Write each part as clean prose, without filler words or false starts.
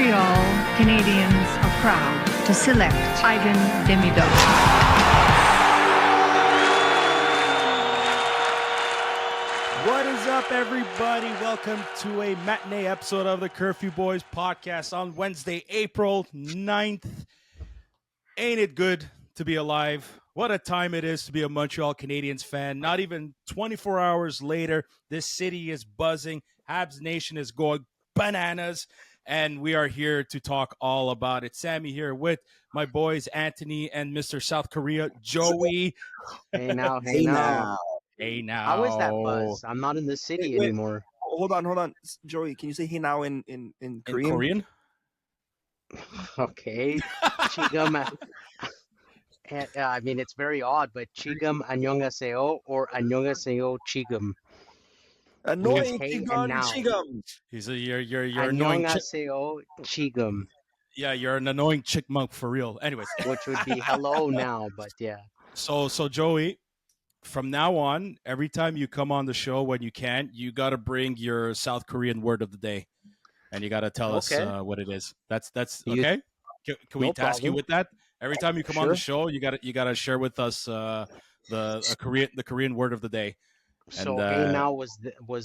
Montreal Canadiens are proud to select Ivan Demidov. What is up, everybody? Welcome to a matinee episode of the Curfew Boys podcast on Wednesday, April 9th. Ain't it good to be alive? What a time it is to be a Montreal Canadiens fan. Not even 24 hours later, this city is buzzing. Habs Nation is going bananas. And we are here to talk all about it. Sammy here with my boys, Anthony and Mr. South Korea, Joey. Hey now. Hey now. How is that buzz? I'm not in the city anymore. Hold on. Joey, can you say hey now in Korean? In Korean? Okay. Chigum. I mean, it's very odd, but Chigum 안녕하세요 or 안녕하세요 Chigum. Annoying Hey and now. Chigum. He's you're annoying. 안녕하세요 Chigum. Yeah, you're an annoying chickmunk for real. Anyways, which would be hello now, but yeah. So Joey, from now on, every time you come on the show when you can, you got to bring your South Korean word of the day, and you got to tell us what it is. That's okay. Can we task you with that? Every time you come on the show, you got to share with us the Korean word of the day. So hey now was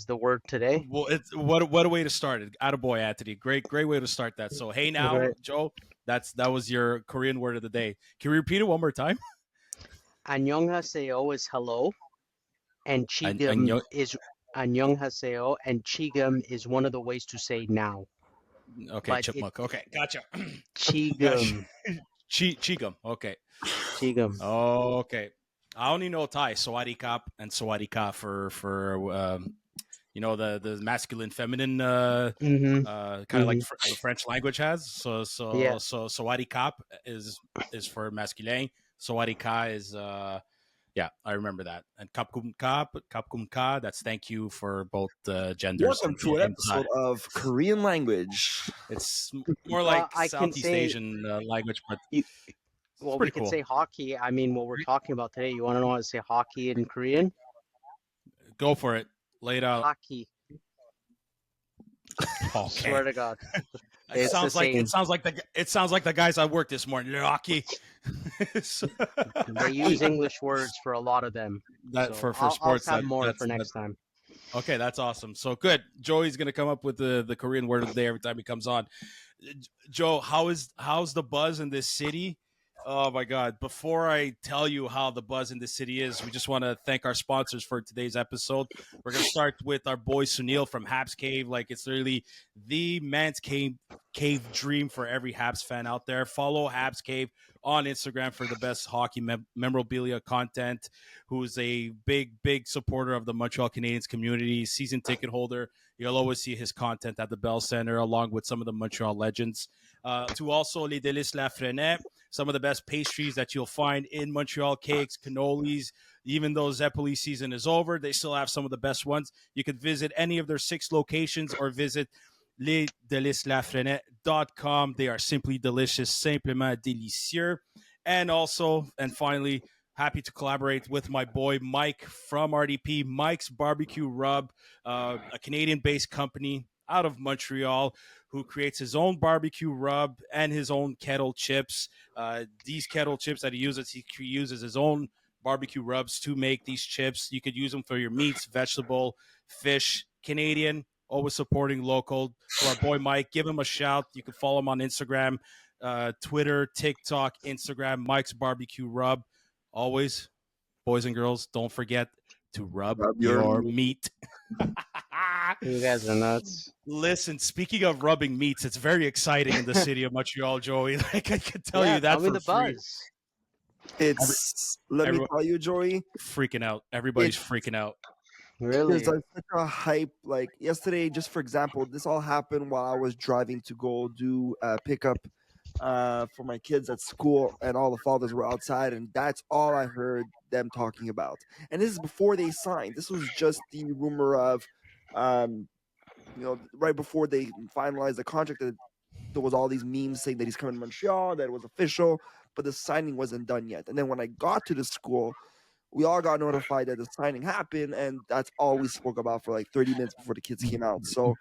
the word today. Well, it's what a way to start it. Attaboy, Anthony. Great way to start that. So hey now, right. Joe, that was your Korean word of the day. Can we repeat it one more time? 안녕하세요 is hello, and Chigum is 안녕하세요, and Chigum is one of the ways to say now. Okay, but chipmunk. Okay, gotcha. Chigum. Chigum. Okay. Chigum. Okay. I only know Thai, Sawadee Kap and Sawadee Ka for the masculine feminine kind of like the French language has. So Sawadee Kap is for masculine. Sawadee Ka is I remember that. And Kapkum Ka, that's thank you for both genders. Welcome to an episode of Korean language. It's more like Southeast Asian language, but we could say hockey. I mean, what we're talking about today. You want to know how to say hockey in Korean? Go for it. Lay it out. Hockey. Okay. Swear to God. It sounds like the guys I worked this morning. Hockey. They use English words for a lot of them. For sports. I'll have more for next time. Okay, that's awesome. So good. Joey's gonna come up with the Korean word of the day every time he comes on. Joe, how's the buzz in this city? Oh my God. Before I tell you how the buzz in the city is, we just want to thank our sponsors for today's episode. We're going to start with our boy Sunil from Habs Cave. Like, it's literally the man's cave dream for every Habs fan out there. Follow Habs Cave on Instagram for the best hockey memorabilia content, who's a big supporter of the Montreal Canadiens community, season ticket holder. You'll always see his content at the Bell Center along with some of the Montreal legends. To also Les Délices La Frenette, some of the best pastries that you'll find in Montreal, cakes, cannolis. Even though Zeppeli season is over, they still have some of the best ones. You can visit any of their 6 locations or visit lesdeliceslafrenette.com. They are simply delicious, simplement délicieux. And finally, happy to collaborate with my boy Mike from RDP, Mike's Barbecue Rub, a Canadian-based company out of Montreal, who creates his own barbecue rub and his own kettle chips. These kettle chips that he uses his own barbecue rubs to make these chips. You could use them for your meats, vegetable, fish, Canadian, always supporting local. So our boy Mike, give him a shout. You can follow him on Instagram, Twitter, TikTok, Instagram, Mike's Barbecue Rub. Always, boys and girls, don't forget to rub your meat. You guys are nuts. Listen, speaking of rubbing meats, it's very exciting in the city of Montreal, Joey. Like, I can tell you that for free. Buzz. Let me tell you, Joey. Freaking out. Everybody's freaking out. Really? There's such a hype. Like yesterday, just for example, this all happened while I was driving to go do pickup for my kids at school, and all the fathers were outside, and that's all I heard them talking about. And this is before they signed. This was just the rumor of, right before they finalized the contract, that there was all these memes saying that he's coming to Montreal, that it was official, but the signing wasn't done yet. And then when I got to the school, we all got notified that the signing happened, and that's all we spoke about for like 30 minutes before the kids came out. So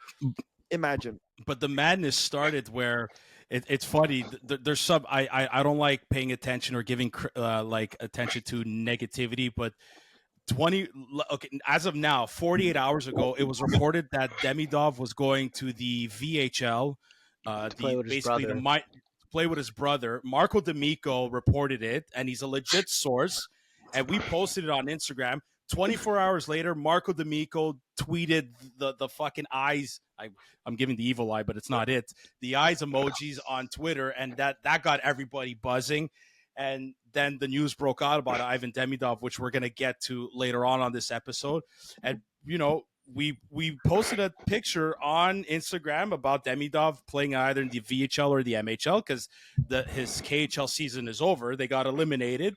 Imagine. But the madness started where it's funny. There's some I don't like paying attention or giving like attention to negativity, but 20 okay, as of now, 48 hours ago, it was reported that Demidov was going to the VHL, To play with his basically brother. play with his brother. Marco D'Amico reported it, and he's a legit source, and we posted it on Instagram. 24 hours later, Marco D'Amico tweeted the fucking eyes. I'm giving the evil eye, but it's not it. The eyes emojis on Twitter, and that got everybody buzzing. And then the news broke out about Ivan Demidov, which we're going to get to later on this episode. And, you know, we posted a picture on Instagram about Demidov playing either in the VHL or the MHL because his KHL season is over. They got eliminated.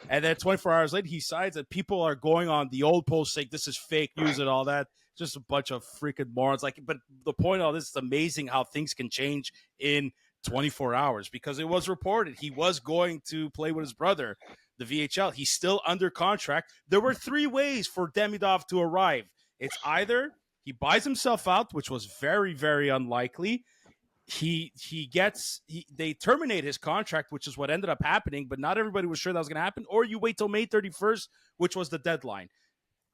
And then 24 hours later, he signs, and people are going on the old post saying this is fake news and all that. Just a bunch of freaking morons. But the point of all this is amazing how things can change in 24 hours because it was reported he was going to play with his brother, the VHL. He's still under contract. There were 3 ways for Demidov to arrive. It's either he buys himself out, which was very, very unlikely. They terminate his contract, which is what ended up happening, but not everybody was sure that was going to happen. Or you wait till May 31st, which was the deadline.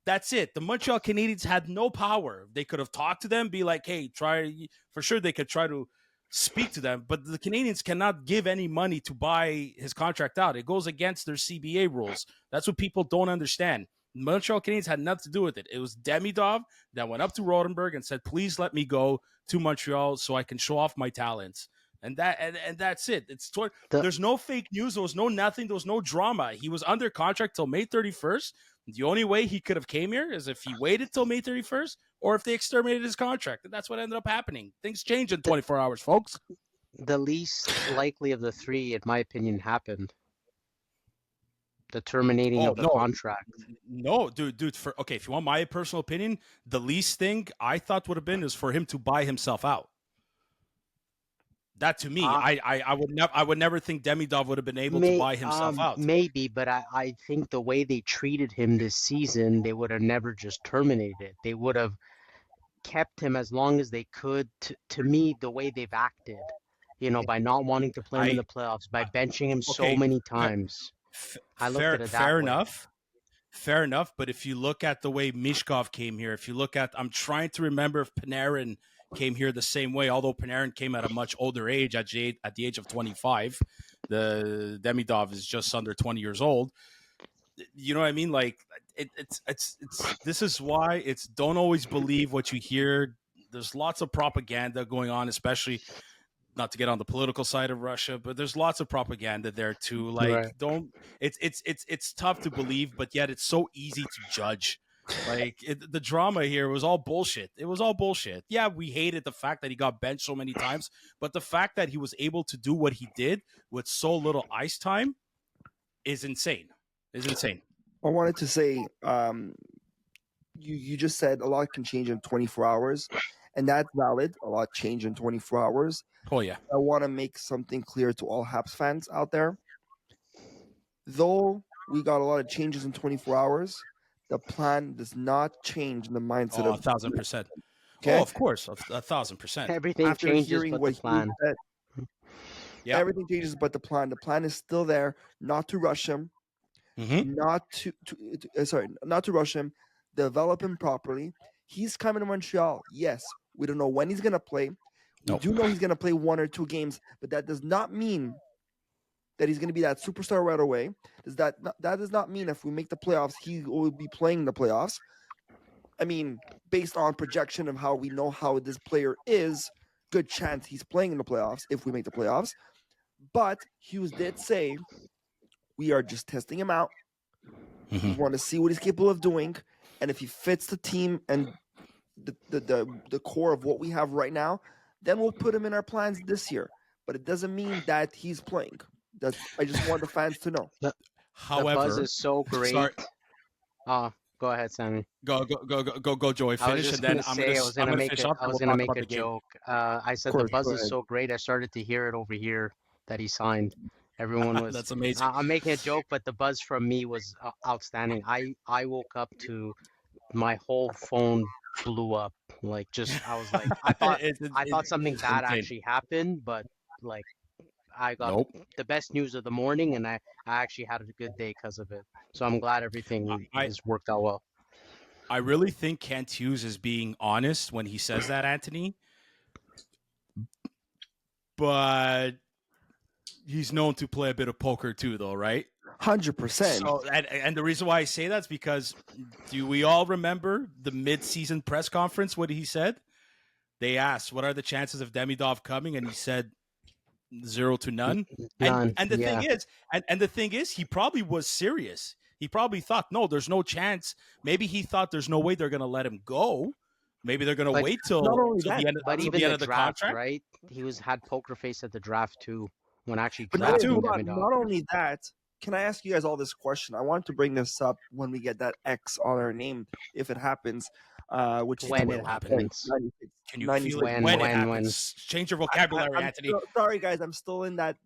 That's it. The Montreal Canadiens had no power. They could have talked to them, be like, hey, try. For sure, they could try to speak to them, but the Canadiens cannot give any money to buy his contract out. It goes against their CBA rules. That's what people don't understand. Montreal Canadiens had nothing to do with it. It was Demidov that went up to Rodenberg and said, please let me go to Montreal so I can show off my talents. And that's it. There's no fake news. There was no nothing. There was no drama. He was under contract till May 31st. The only way he could have came here is if he waited till May 31st or if they exterminated his contract. And that's what ended up happening. Things change in 24 hours, folks. The least likely of the 3, in my opinion, happened. The terminating of the contract. No, dude. If you want my personal opinion, the least thing I thought would have been is for him to buy himself out. That to me, I would never think Demidov would have been able to buy himself out. Maybe, but I think the way they treated him this season, they would have never just terminated it. They would have kept him as long as they could. To me, the way they've acted, by not wanting to play him in the playoffs, by benching him so many times. I looked at it that way. Fair enough. But if you look at the way Mishkov came here, I'm trying to remember if Panarin came here the same way, although Panarin came at a much older age, at the age of 25. The Demidov is just under 20 years old. You know what I mean? Like it's this is why it's don't always believe what you hear. There's lots of propaganda going on, especially not to get on the political side of Russia, but there's lots of propaganda there too. Like it's tough to believe, but yet it's so easy to judge. Like the drama here was all bullshit. It was all bullshit. Yeah, we hated the fact that he got benched so many times, but the fact that he was able to do what he did with so little ice time is insane. I wanted to say, you just said a lot can change in 24 hours, and that's valid. A lot change in 24 hours. Oh yeah. I want to make something clear to all Habs fans out there. Though we got a lot of changes in 24 hours, the plan does not change the mindset of 1,000%. Okay? Oh, of course, 1,000%. Everything After changes hearing but what the plan. he said, Yeah. everything changes but the plan. The plan is still there, not to rush him, not to rush him, develop him properly. He's coming to Montreal. Yes, we don't know when he's gonna play. We do know he's gonna play 1 or 2 games, but that does not mean that he's going to be that superstar right away. That does not mean if we make the playoffs, he will be playing the playoffs. I mean, based on projection of how we know how this player is, good chance he's playing in the playoffs if we make the playoffs. But Hughes did say, we are just testing him out. We want to see what he's capable of doing. And if he fits the team and the core of what we have right now, then we'll put him in our plans this year. But it doesn't mean that he's playing. I just want the fans to know. However, the buzz is so great. Go ahead, Sammy. Go, Joey. Finish, and then I'm gonna make a joke. I said the buzz is so great. I started to hear it over here that he signed. Everyone was. That's amazing. I'm making a joke, but the buzz from me was outstanding. I woke up to my whole phone blew up. Like, just I was like, I thought something it's bad insane. actually happened, but like I got Nope. the best news of the morning, and I actually had a good day because of it. So I'm glad everything I is worked out well. I really think Kent Hughes is being honest when he says that, Anthony. But he's known to play a bit of poker too, though, right? 100%. So, and the reason why I say that is because do we all remember the mid-season press conference? What he said? They asked, "What are the chances of Demidov coming?" And he said, 0 to none. None. And the Yeah. thing is, and the thing is, he probably was serious. He probably thought, no, there's no chance. Maybe he thought there's no way they're going to let him go. Maybe they're going to But wait Not only till that, the end, but till even the end the of the draft, contract. right? He had poker face at the draft too, when actually but That wait, too. drafting hold on. Demidov. Not only that, can I ask you guys all this question? I want to bring this up when we get that X on our name, if it happens, which is When will it happen. 96, happens. 96, Can you 96. feel it when it happens? Change your vocabulary, I'm Anthony. still, sorry, guys. I'm still in that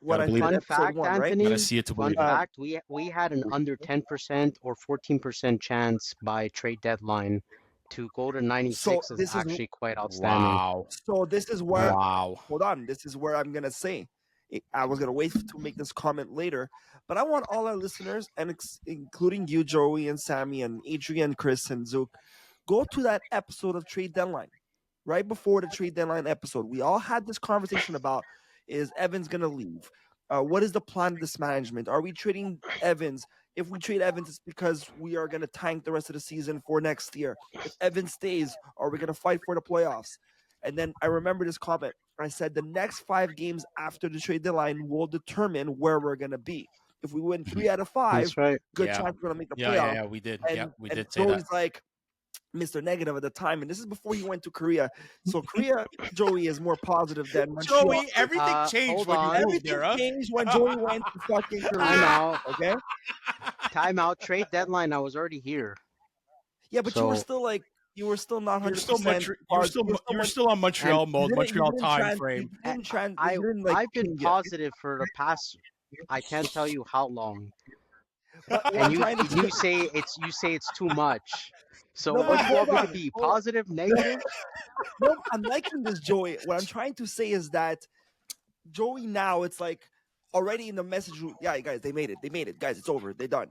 what Gotta I believe said it. Fun episode fact, 1, right? Gotta Anthony. see it to Fun believe it. fact: we had an under 10% or 14% chance by trade deadline to go to 96 So is this is actually quite outstanding. Wow. so this is where Wow. hold on. This is where I'm gonna say. I was gonna wait to make this comment later, but I want all our listeners, and including you, Joey, and Sammy, and Adrian, Chris, and Zook, go to that episode of Trade Deadline, right before the Trade Deadline episode. We all had this conversation about: is Evans gonna leave? What is the plan of this management? Are we trading Evans? If we trade Evans, it's because we are going to tank the rest of the season for next year. If Evans stays, are we going to fight for the playoffs? And then I remember this comment. I said the next 5 games after the trade deadline will determine where we're going to be. If we win 3 out of 5, That's right. good Yeah. chance we're going to make the Yeah, playoffs. yeah, we did. And, Yeah, we and did say that. Joey's like Mr. Negative at the time, and this is before he went to Korea. So Korea, Joey is more positive than Montreal. Joey, everything changed Hold when you on. moved Everything there, huh? changed when Joey went to fucking Time Korea. out. Okay. Time out. Trade deadline. I was already here. Yeah, but you were So still like you were still not You're 100%. you're still on Montreal And mode, Montreal time You frame. didn't I you didn't like I've been change it. positive for the past, I can't tell you how long. But what And I'm trying to you say it's too much. So No, what but do you want hold me to on, be? hold on. Positive, negative? No, I'm liking this, Joey. What I'm trying to say is that Joey now it's like already in the message. Yeah, guys, they made it. They made it, guys. It's over. They're done.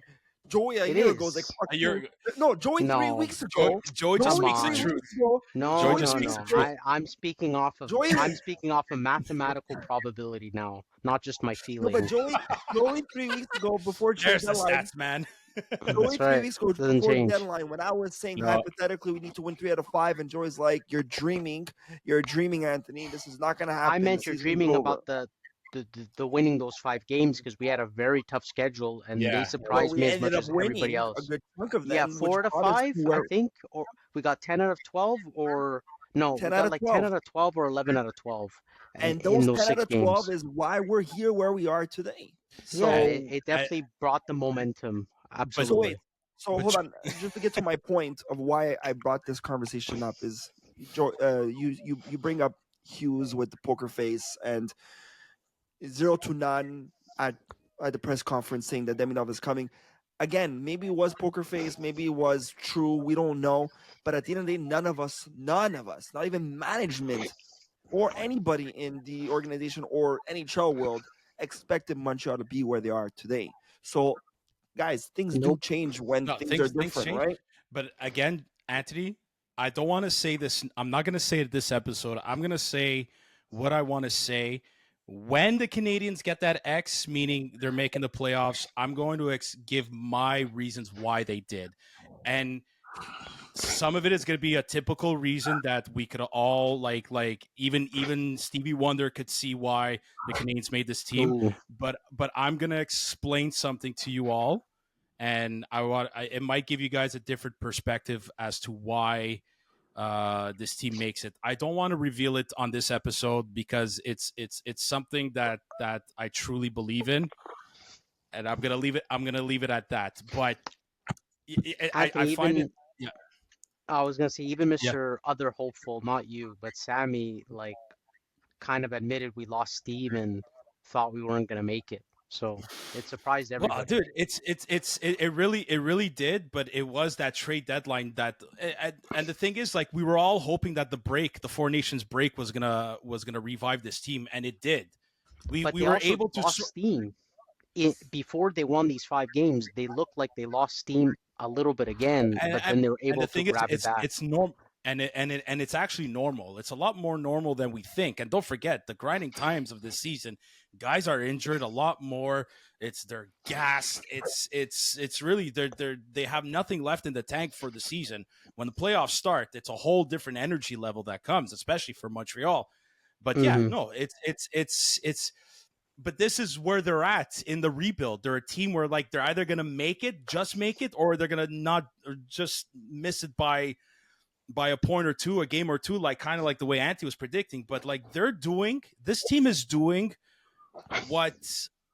Joey a It year ago was like, is. fuck You're- you. No, Joey 3 No. weeks ago. Joey just Come speaks the on. truth. No, Joey no, just speaks no. the truth. I'm speaking off of Joey- I'm speaking off of mathematical probability now, not just my No, feeling. but Joey 3 weeks ago before trade There's the deadline. stats, man. Joey That's 3 right. weeks ago Doesn't before change. deadline when I was saying No. hypothetically we need to win 3 out of 5, and Joey's like, "You're dreaming, Anthony. This is not gonna happen." I meant The you're season's dreaming over." about the winning those 5 games because we had a very tough schedule and Yeah. they Well, surprised we me as ended much up as everybody winning a else. good chunk of them. Yeah, which 4 out of brought us 5, to I where think, or we got 10 out of 12, or no, we 10 out got of like 12. 10 out of 12 or 11 out of 12 And in those those 10 out 6 of 12 games. is why we're here where we are today. So, Yeah, it definitely brought the momentum. so Absolutely. wait. So But hold on, just to get to my point of why I brought this conversation up is, you bring up Hughes with the poker face and 0 to none at the press conference saying that Demidov is coming. Again, maybe it was poker face, maybe it was true. We don't know. But at the end of the day, none of us, not even management or anybody in the organization or NHL world expected Montreal to be where they are today. So, guys, things do Nope. change when No, things are things different, change. right? But again, Anthony, I don't want to say this. I'm not going to say it this episode. I'm going to say what I want to say. When the Canadians get that X, meaning they're making the playoffs, I'm going to give my reasons why they did. And some of it is going to be a typical reason that we could all like even Stevie Wonder could see why the Canadians made this team. Ooh. But I'm going to explain something to you all, and it might give you guys a different perspective as to why this team makes it. I don't want to reveal it on this episode because it's something that I truly believe in, and I'm gonna leave it at that. But I Anthony, find even it. Yeah. I was gonna say even Yeah. Mr. Other Hopeful, not you, but Sammy, like kind of admitted we lost steam and thought we weren't gonna make it. So it surprised Well, everybody. dude, it really did, but it was that trade deadline that, and the thing is, like, we were all hoping that the Four Nations break was gonna revive this team, and it did. But We they were also able to. lost steam. Before they won these 5 games, they looked like they lost steam a little bit again, but then they were And able the to thing is, grab it back. it's normal, and it's actually normal. It's a lot more normal than we think. And don't forget the grinding times of this season. Guys are injured a lot more. They're gassed. It's really they have nothing left in the tank for the season. When the playoffs start, it's a whole different energy level that comes, especially for Montreal. But yeah, Mhm. no, it's but this is where they're at in the rebuild. They're a team where, like, they're either going to just make it, or they're going to not, or just miss it by a point or two, a game or two, like kind of like the way Antti was predicting. But like, this team is doing what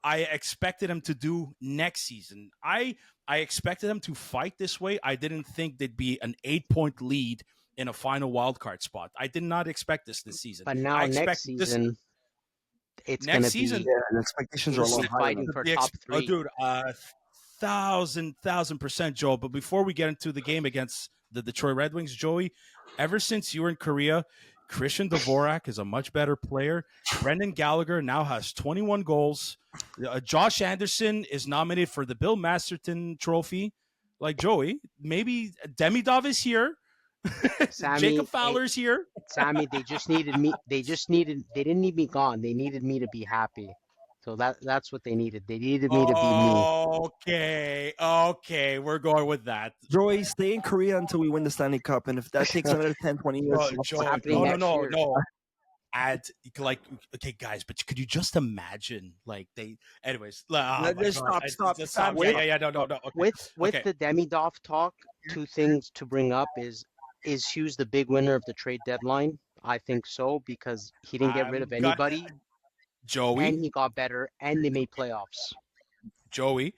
I expected them to do next season. I expected them to fight this way. I didn't think they'd be an 8-point lead in a final wildcard spot. I did not expect this season. But now I next expected this season, it's next gonna season. be Yeah, the expectations are a lot be higher. fighting for top Oh, 3. dude, 1,000%, Joe. But before we get into the game against the Detroit Red Wings, Joey, ever since you were in Korea, Christian Dvorak is a much better player. Brendan Gallagher now has 21 goals. Josh Anderson is nominated for the Bill Masterton Trophy. Like, Joey, maybe Demidov is here. Sammy, Jacob Fowler's here. Sammy, they just needed me. They didn't need me gone. They needed me to be happy. So that's what they needed. They needed me to be me. Okay, we're going with that. Joey, stay in Korea until we win the Stanley Cup, and if that takes another 10, 20 years, Joe, happening next year. no. Like, okay, guys, but could you just imagine, like, anyways? Let's stop. Yeah, no. Okay. With the Demidov talk, 2 things to bring up is Hughes the big winner of the trade deadline? I think so, because he didn't get rid of anybody, Joey, and he got better, and they made playoffs. Joey,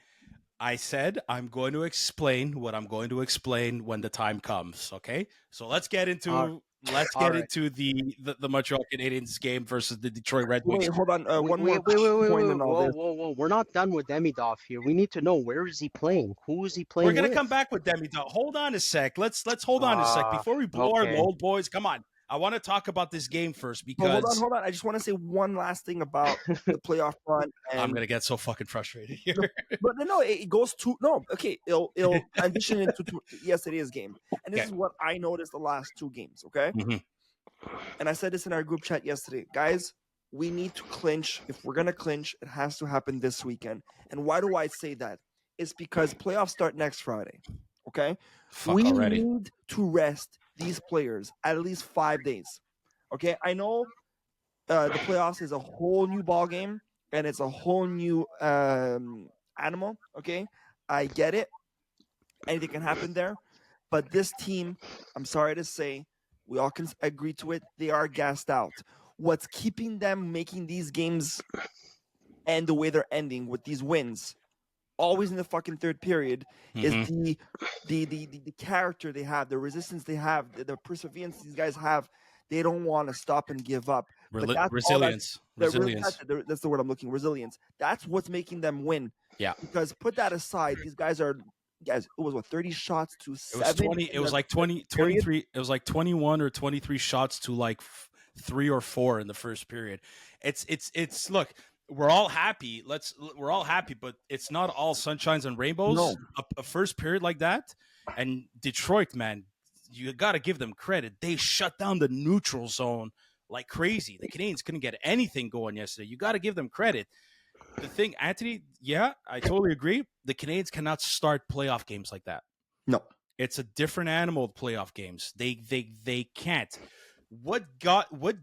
I said I'm going to explain what I'm going to explain when the time comes. Okay, so let's get into the Montreal Canadiens game versus the Detroit Red Wings. Wait, hold on. One more Wait, point in all this. whoa. We're not done with Demidov here. We need to know, where is he playing? Who is he playing We're gonna with? come back with Demidov. Hold on a sec. Let's hold on a sec before we blow our load, boys. Come on. I want to talk about this game first because Hold on. I just want to say one last thing about the playoff run. I'm gonna get so fucking frustrated here. But no, it goes to okay. It'll transition into yesterday's game, and this is what I noticed the last 2 games. Okay, and I said this in our group chat yesterday, guys. We need to clinch. If we're gonna clinch, it has to happen this weekend. And why do I say that? It's because playoffs start next Friday. Okay, we need to rest these players at least 5 days. Okay, I know the playoffs is a whole new ball game and it's a whole new animal. Okay, I get it. Anything can happen there, but this team, I'm sorry to say, we all can agree to it. They are gassed out. What's keeping them making these games end the way they're ending with these wins, always in the fucking third period, is the character they have, the resistance they have, the perseverance these guys have. They don't want to stop and give up. Resilience. That's the word I'm looking. Resilience. That's what's making them win. Yeah. Because put that aside, these guys, it was 30 shots to 7. It was 20. It was like 23. It was like 21 or 23 shots to like 3 or 4 in the first period. It's look. We're all happy. We're all happy, but it's not all sunshines and rainbows. No. A first period like that, and Detroit, man, you got to give them credit. They shut down the neutral zone like crazy. The Canadiens couldn't get anything going yesterday. You got to give them credit. The thing, Anthony, yeah, I totally agree. The Canadiens cannot start playoff games like that. No, it's a different animal. Playoff games, they can't. What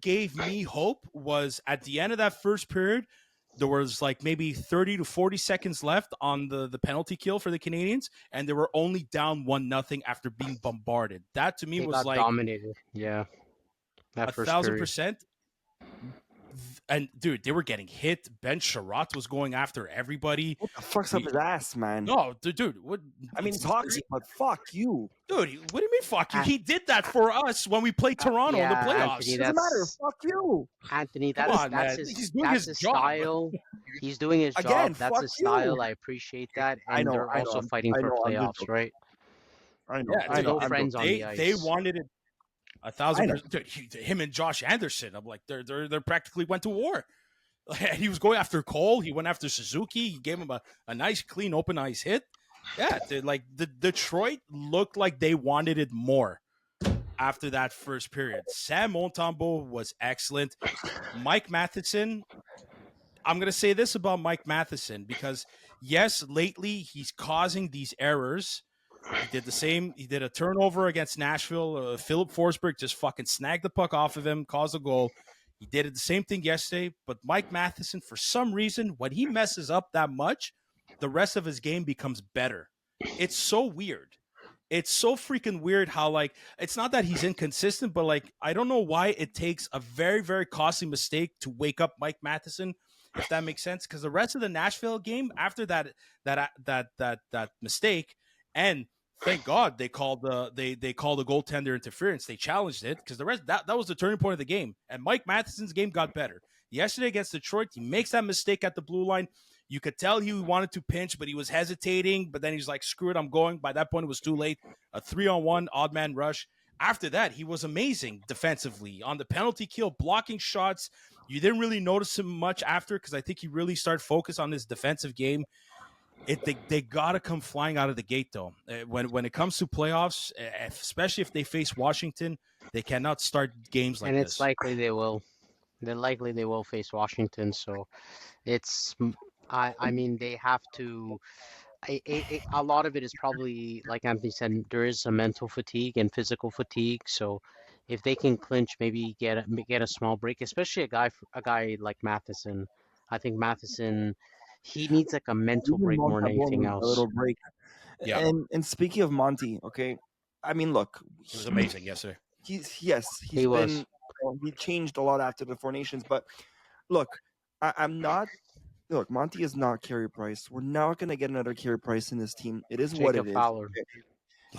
gave me hope was at the end of that first period. There was like maybe 30 to 40 seconds left on the penalty kill for the Canadiens, and they were only down 1-0 after being bombarded. That to me was like dominated. Yeah, that 1,000%. And dude, they were getting hit. Ben Sherratt was going after everybody. What the fuck's up his ass, man? No, dude. What? I mean, it's hockey, but fuck you, dude. What do you mean, fuck you? He did that for us when we played Toronto in the playoffs. Anthony, doesn't matter. Fuck you, Anthony. Come on, that's man. his style. He's doing his Again, job. That's fuck his you. style. I appreciate that. I And know, they're I know, also fighting I for know. I'm just playoffs, joking. right? I know, Yeah, They're I know. no I'm friends joking. on the they ice. wanted it 1,000%. Dude, him and Josh Anderson. I'm like, they're practically went to war. He was going after Cole. He went after Suzuki. He gave him a nice, clean, open ice hit. Yeah, the Detroit looked like they wanted it more after that first period. Sam Montembeault was excellent. Mike Matheson. I'm gonna say this about Mike Matheson because yes, lately he's causing these errors. He did the same. He did a turnover against Nashville. Philip Forsberg just fucking snagged the puck off of him, caused a goal. He did it the same thing yesterday. But Mike Matheson, for some reason, when he messes up that much, the rest of his game becomes better. It's so weird. It's so freaking weird how, like, it's not that he's inconsistent, but like, I don't know why it takes a very, very costly mistake to wake up Mike Matheson, if that makes sense. Because the rest of the Nashville game, after that mistake, and thank God they called they called the goaltender interference. They challenged it because the rest that was the turning point of the game. And Mike Matheson's game got better. Yesterday against Detroit, he makes that mistake at the blue line. You could tell he wanted to pinch, but he was hesitating. But then he's like, screw it, I'm going. By that point, it was too late. A 3-on-1 odd man rush. After that, he was amazing defensively on the penalty kill, blocking shots. You didn't really notice him much after because I think he really started focus on his defensive game. They gotta come flying out of the gate though. When it comes to playoffs, especially if they face Washington, they cannot start games like And this. it's likely they will. They're likely they will face Washington. So it's, I mean, they have to. A lot of it is probably, like Anthony said, there is some mental fatigue and physical fatigue. So if they can clinch, maybe get a small break, especially a guy like Matheson. I think Matheson, he needs like a mental Even break more than Montembeault anything needs a else. little break. Yeah. And speaking of Monty, okay, I mean, look, It was amazing yesterday. He's was. been he changed a lot after the Four Nations, but look, I'm not. Look, Monty is not Carey Price. We're not going to get another Carey Price in this team. It is what Jacob it is. Fowler. Okay,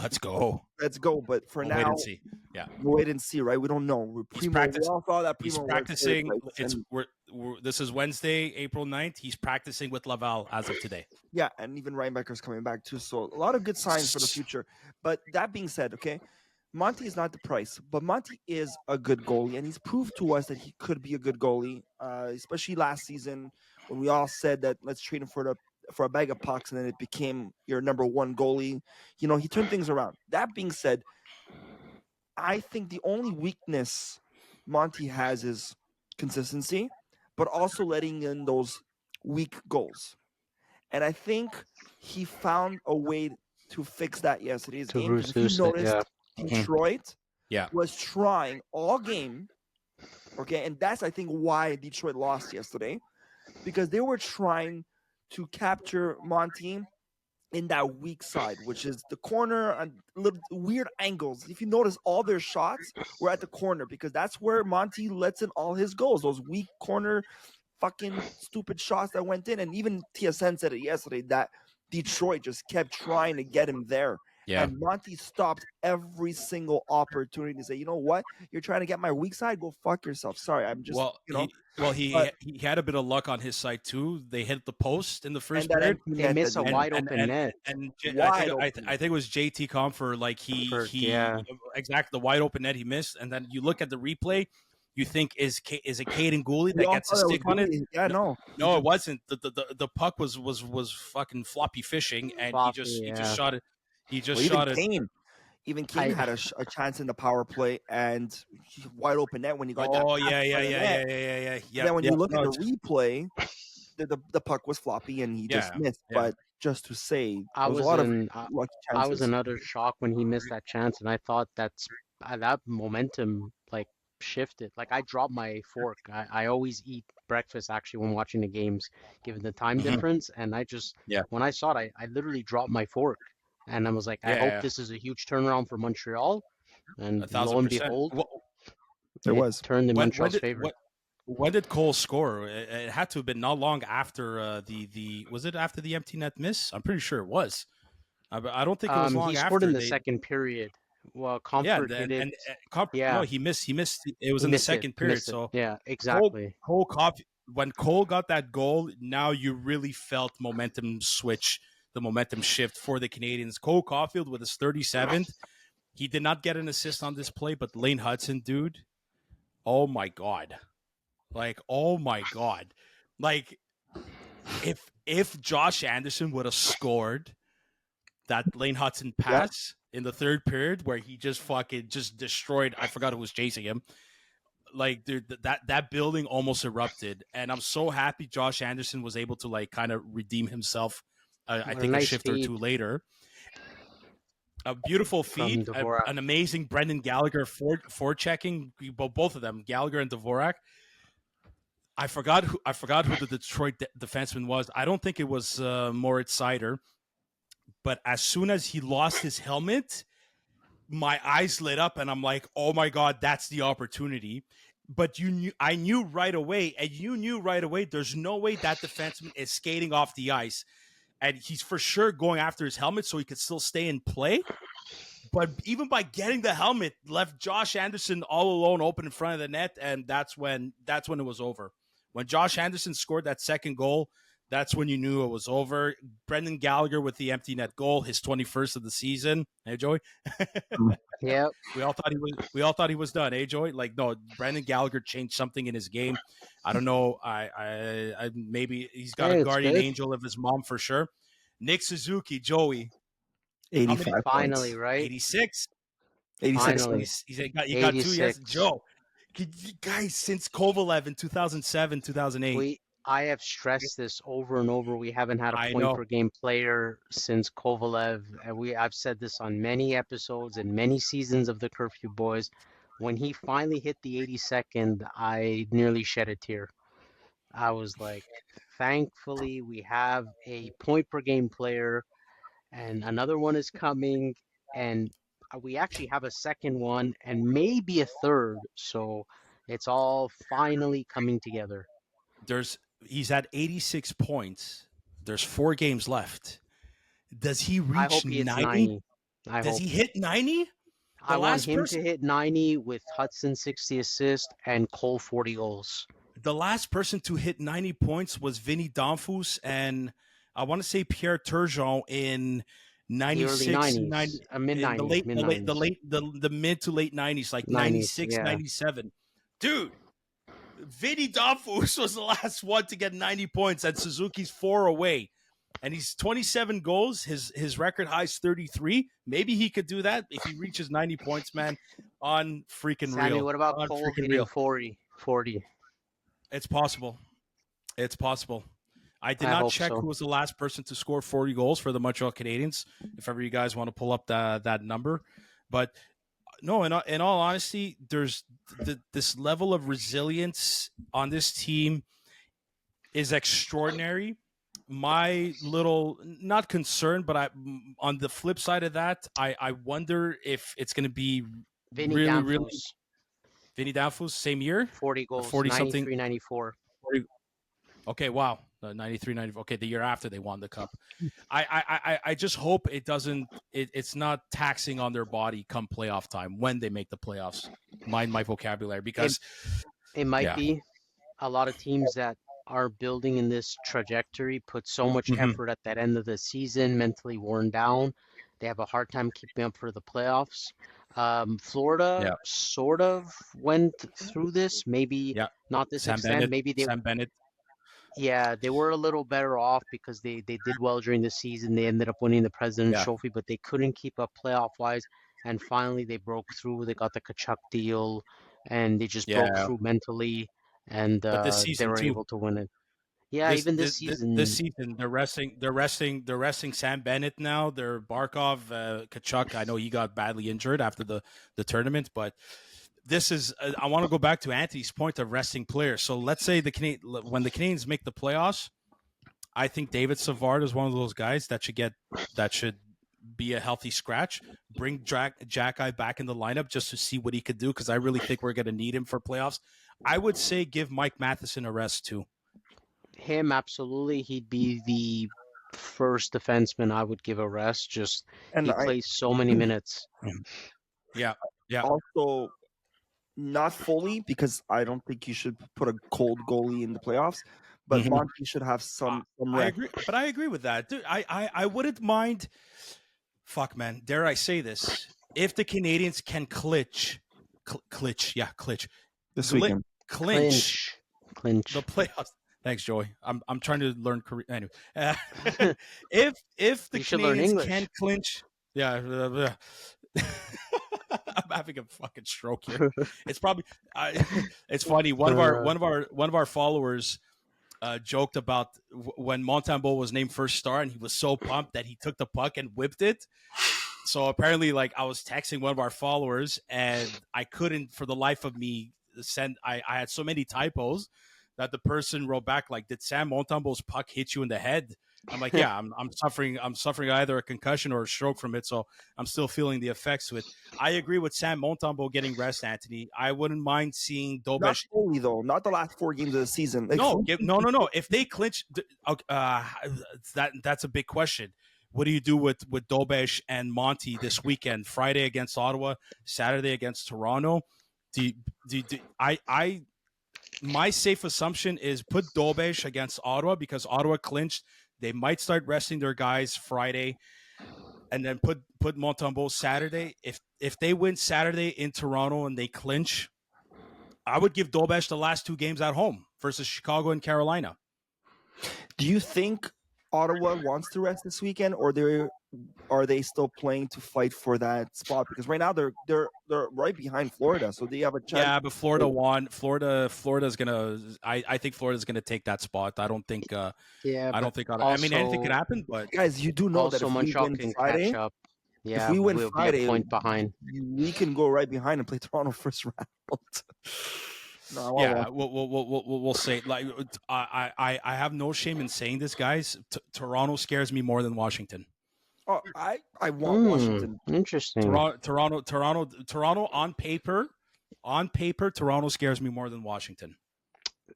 Let's go. let's go. But for We'll now, wait and see. Yeah, we'll wait and see. Right? We don't know. he's Primo, we practicing. all saw that He's Primo was Carey practicing. Price, It's and this is Wednesday, April 9th. He's practicing with Laval as of today. yeah, and even Reinbecker's coming back too. So a lot of good signs for the future. But that being said, okay, Monty is not the price, but Monty is a good goalie, and he's proved to us that he could be a good goalie, especially last season when we all said that let's trade him for a bag of pucks, and then it became your number one goalie. You know, he turned things around. That being said, I think the only weakness Monty has is consistency, but also letting in those weak goals. And I think he found a way to fix that yesterday's To game. Because if you reduce it, noticed, yeah. Detroit Yeah. was trying all game. Okay, and that's I think why Detroit lost yesterday, because they were trying to capture Monty in that weak side, which is the corner and little weird angles. If you notice, all their shots were at the corner because that's where Monty lets in all his goals. Those weak corner, fucking stupid shots that went in, and even TSN said it yesterday that Detroit just kept trying to get him there. Yeah. And Monty stopped every single opportunity to say, you know what? You're trying to get my weak side? Go fuck yourself. Sorry, I'm just, Well, you know. he had a bit of luck on his side too. They hit the post in the first And that period. empty They net miss that a they- wide open net. And Wide I open. think it was JT Comfort. Like Yeah. exactly the wide open net he missed. And then you look at the replay, you think is it Caden Gooley We that all gets a thought stick on it? Gooley. Yeah, no. No, it wasn't. The puck was fucking floppy fishing, and Floppy, he yeah. just shot it. He just Well, shot it. Even Kane had a chance in the power play and wide open net when he got that. Oh pass yeah, in yeah, front of the yeah, net. yeah, yeah, yeah, yeah. Then when yeah, you look no, at the replay, the puck was floppy and he just Yeah, missed. yeah. But just to say, I there was a was lot of in lucky I was chances. another shock when he missed that chance, and I thought that momentum like shifted. Like I dropped my fork. I always eat breakfast actually when watching the games, given the time Mhm. difference, and I just Yeah. when I saw it, I literally dropped my fork, and I was like, I Yeah, hope yeah. this is a huge turnaround for Montreal, and lo 1,000%. and behold, It was. turned in When Montreal's favor. when did Cole score? It had to have been not long after the was it after the empty net miss? I'm pretty sure it was. I don't think it was long He after. scored in the second period. Well, Comfort hit it. No, he missed. It was He in the missed it. second He period. missed it. So Yeah, exactly. Cole when Cole got that goal, now you really felt momentum switch, the momentum shift for the Canadians. Cole Caulfield with his 37th. He did not get an assist on this play, but Lane Hudson, dude, oh my God. Like, oh my God. Like, if Josh Anderson would have scored that Lane Hudson pass in the third period where he just fucking just destroyed, I forgot who was chasing him. Like, dude, that building almost erupted, and I'm so happy Josh Anderson was able to like kind of redeem himself. I think a nice shift or two later. A beautiful feed, an amazing Brendan Gallagher for checking both of them, Gallagher and Dvorak. I forgot who the Detroit defenseman was. I don't think it was Moritz Seider, but as soon as he lost his helmet, my eyes lit up, and I'm like, "Oh my God, that's the opportunity!" But I knew right away, and you knew right away. There's no way that defenseman is skating off the ice, and he's for sure going after his helmet so he could still stay in play. But even by getting the helmet, left Josh Anderson all alone, open in front of the net, and that's when it was over. When Josh Anderson scored that second goal, that's when you knew it was over. Brendan Gallagher with the empty net goal, his 21st of the season. Hey, Joey. Yep. We all thought he was done. Hey, Joey. Like, no, Brendan Gallagher changed something in his game. I don't know. I maybe he's got a guardian angel of his mom for sure. Nick Suzuki, Joey. 85 finally, points. right? 86. 86 Finally. points. You got 2 yes, Joe. Guys, since Kovalev in 2007, 2008. I have stressed this over and over. We haven't had a point per game player since Kovalev. And I've said this on many episodes and many seasons of the Curfew Boys. When he finally hit the 82nd, I nearly shed a tear. I was like, thankfully, we have a point per game player, and another one is coming, and we actually have a second one and maybe a third. So it's all finally coming together. He's at 86 points. There's 4 games left. Does he reach I hope he hits 90? Does he hit 90? I want him to hit 90 with Hudson 60 assists and Cole 40 goals. The last person to hit 90 points was Vinny Danfus and I want to say Pierre Turgeon in 96, the mid to late 90s, like 96, 97. Dude, Vinny Danfus was the last one to get 90 points, and Suzuki's 4 away. And he's 27 goals. His record high is 33. Maybe he could do that if he reaches 90 points, man. On freaking Sammy, real. What about Cole hitting 40? It's possible. I did not check who was the last person to score 40 goals for the Montreal Canadiens, if ever you guys want to pull up that number. But no, in all honesty, there's this level of resilience on this team is extraordinary. My little, not concerned, but on the flip side of that, I wonder if it's going to be Vinny Danfus, same year? 40 goals, 40 93, something. 94. Okay, wow. 93, 94. Okay, the year after they won the cup. I just hope it's not taxing on their body come playoff time when they make the playoffs. Mind my vocabulary, because it might be a lot of teams that are building in this trajectory put so much effort at that end of the season, mentally worn down. They have a hard time keeping up for the playoffs. Florida sort of went through this, maybe not this extent. Maybe Sam Bennett. Yeah, they were a little better off because they did well during the season. They ended up winning the President's Trophy, but they couldn't keep up playoff-wise. And finally, they broke through. They got the Kachuk deal, and they just broke through mentally, and they were able to win it. Yeah, even this season. This season, they're resting Sam Bennett now. They're Barkov, Kachuk. I know he got badly injured after the tournament, but this is. I want to go back to Anthony's point of resting players. So let's say when the Canadiens make the playoffs, I think David Savard is one of those guys that should be a healthy scratch. Bring Jack-Eye back in the lineup just to see what he could do, because I really think we're going to need him for playoffs. I would say give Mike Matheson a rest too. Him, absolutely. He'd be the first defenseman I would give a rest. He plays so many minutes. Yeah. Also, not fully, because I don't think you should put a cold goalie in the playoffs, but Mhm. Monty should have some I rest. agree, but I agree with that, dude. I wouldn't mind. Fuck, man, dare I say this? If the Canadians can clinch, This glit, weekend. clinch the Clinch. playoffs. Thanks, Joey. I'm trying to learn Korean. Anyway, if the You should learn Canadians can English. clinch, yeah. I'm having a fucking stroke here. It's probably. It's funny. One of our followers joked about when Montembeault was named first star, and he was so pumped that he took the puck and whipped it. So apparently, like, I was texting one of our followers, and I couldn't, for the life of me, send. I had so many typos that the person wrote back like, "Did Sam Montembeault's puck hit you in the head?" I'm like, "Yeah, I'm suffering. I'm suffering either a concussion or a stroke from it, so I'm still feeling the effects of it." I agree with Sam Montembeault getting rest, Anthony. I wouldn't mind seeing Not Dobesh. fully though. Not the last 4 games of the season. Like, No. If they clinch, that's a big question. What do you do with Dobesh and Monty this weekend? Friday against Ottawa, Saturday against Toronto. I my safe assumption is put Dobesh against Ottawa because Ottawa clinched. They might start resting their guys Friday, and then put Montembeault Saturday. If they win Saturday in Toronto and they clinch, I would give Dobesh the last 2 games at home versus Chicago and Carolina. do you think Ottawa wants to rest this weekend, or are they still playing to fight for that spot? Because right now they're right behind Florida, so they have a chance. Yeah, but Florida won. Florida's gonna. I think Florida's gonna take that spot. I don't think. Yeah, I but don't think. I mean, anything could also, happen, but Guys, you do know that also if we Montreal win can Friday, catch up. if Yeah, we win we'll be a Friday, point behind. we can go right behind and play Toronto first round. No, I yeah, won't. we'll say, like, I have no shame in saying this, guys. Toronto scares me more than Washington. Oh, I want Washington. Interesting. Toronto on paper, Toronto scares me more than Washington.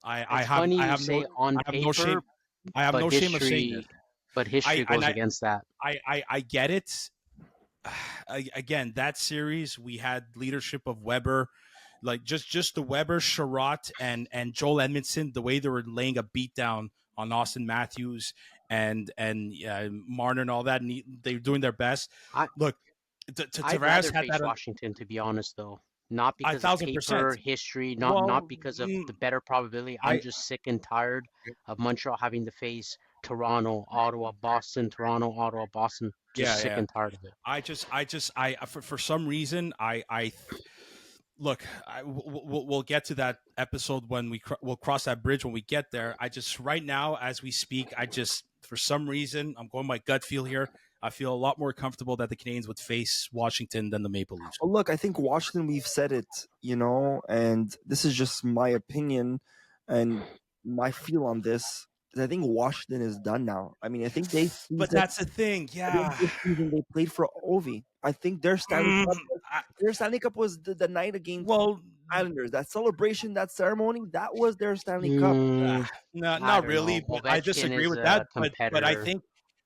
I It's have funny I you have say no on I have no paper, shame. I have but no shame of saying this. history goes I against that. I get it. Again, that series we had leadership of Weber, like just the Weber, Sherratt, and Joel Edmondson, the way they were laying a beat down on Austin Matthews and Marner and all that. And they're doing their best. I Look, I'd rather Tavares had face that. Washington, to be honest, though. Not because of 1,000%. paper, history, not Well, because of the better probability. I I'm just sick and tired of Montreal having to face Toronto, Ottawa, Boston, Toronto, Ottawa, Boston. Just sick yeah. and tired of it. I for some reason look, we'll get to that episode when we'll cross that bridge when we get there. I just right now as we speak, for some reason I'm going my gut feel here. I feel a lot more comfortable that the Canadiens would face Washington than the Maple Leafs. Well, look, I think Washington. We've said it, and this is just my opinion and my feel on this. I think Washington is done now. I mean, I think But that's the thing, I think yeah. this season they played for Ovi. I think their Stanley Cup. I- Their Stanley Cup was the night against well, Islanders. That celebration, that ceremony, that was their Stanley Cup. Mm, no, I not don't really. know. But I Ovechkin disagree is with a that. But competitor.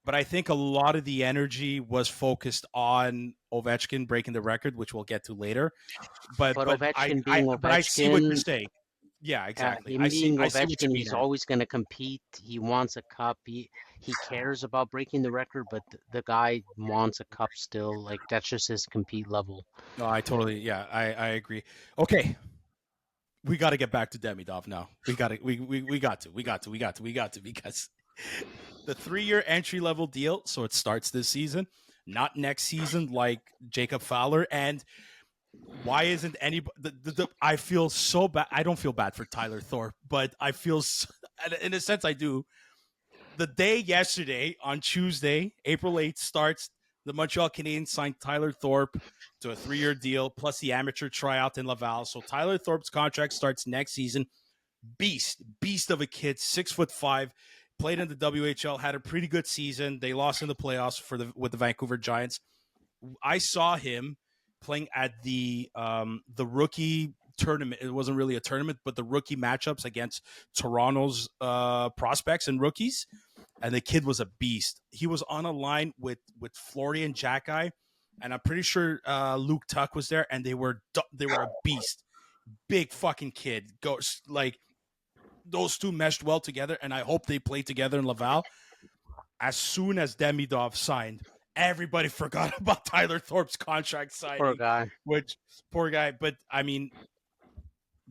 I think a lot of the energy was focused on Ovechkin breaking the record, which we'll get to later. But Ovechkin being but I see what you're Ovechkin, saying. Yeah, exactly. him I being see what you Ovechkin, mean. he's always going to compete. He wants a cup. He cares about breaking the record, but the guy wants a cup still. Like that's just his compete level. No, I totally. Yeah, I agree. Okay, we got to get back to Demidov now. We got to because the 3-year entry level deal. So it starts this season, not next season, like Jacob Fowler. And why isn't anybody? I feel so bad. I don't feel bad for Tyler Thorpe, but I feel, in a sense, I do. The day yesterday, on Tuesday, April 8th, starts. The Montreal Canadiens signed Tyler Thorpe to a 3-year deal plus the amateur tryout in Laval. So Tyler Thorpe's contract starts next season. Beast of a kid, 6'5", played in the WHL, had a pretty good season. They lost in the playoffs with the Vancouver Giants. I saw him playing at the rookie tournament. It wasn't really a tournament, but the rookie matchups against Toronto's prospects and rookies. And the kid was a beast. He was on a line with Florian Jacki, and I'm pretty sure Luke Tuck was there, and they were a beast. big fucking kid. Goes like those two meshed well together, and I hope they play together in Laval. As soon as Demidov signed, everybody forgot about Tyler Thorpe's contract signing. Poor guy. Which poor guy. But I mean,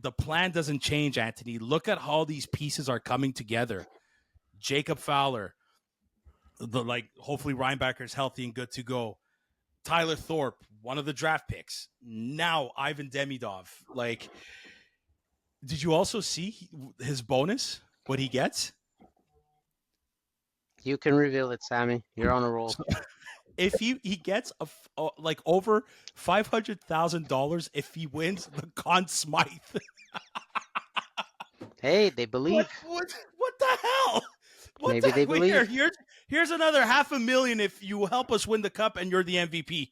the plan doesn't change, Anthony. Look at how these pieces are coming together. Jacob Fowler, hopefully Reinbacker's healthy and good to go. Tyler Thorpe, one of the draft picks. Now Ivan Demidov. Like, did you also see his bonus? What he gets? You can reveal it, Sammy. You're on a roll. If he gets like over $500,000 if he wins the Conn Smythe. Hey, they believe. What the hell? Maybe they believe. Here's another $500,000 if you help us win the cup and you're the MVP.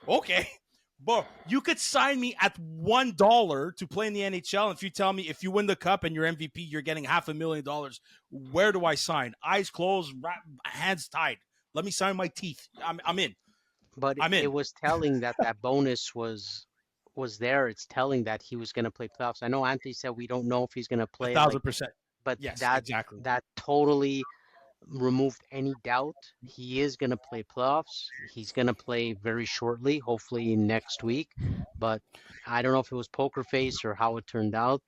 Okay. But you could sign me at $1 to play in the NHL. And if you tell me if you win the cup and you're MVP, you're getting $500,000. Where do I sign? Eyes closed, hands tied. Let me sign my teeth. I'm in. But it was telling that bonus was there. It's telling that he was going to play playoffs. I know Anthony said we don't know if he's going to play. 1,000%. But yes, exactly. That totally removed any doubt. He is going to play playoffs. He's going to play very shortly, hopefully next week. But I don't know if it was poker face or how it turned out.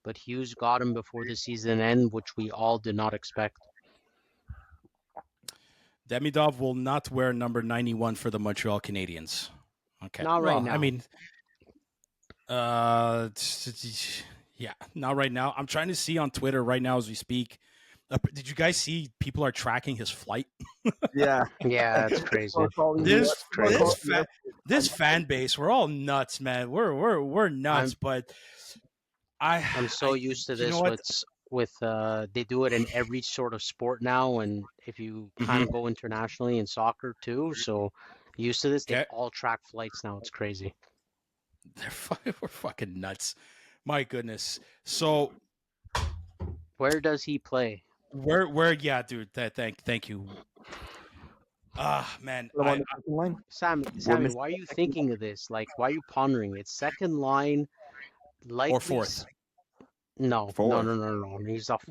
But Hughes got him before the season end, which we all did not expect. Demidov will not wear number 91 for the Montreal Canadiens. Okay. Not right now. I mean, yeah, not right now. I'm trying to see on Twitter right now as we speak. Did you guys see people are tracking his flight? Yeah. Yeah, that's crazy. This fan base, we're all nuts, man. We're nuts, but I'm so used to this with they do it in every sort of sport now, and if you kind of go internationally in soccer too, so used to this. They all track flights now. It's crazy. We're fucking nuts. My goodness. So where does he play? Where? Yeah, dude. Thank you. Man. Sammy, why are you thinking of this? Like, why are you pondering it? Second line, likely or fourth? No. He's off.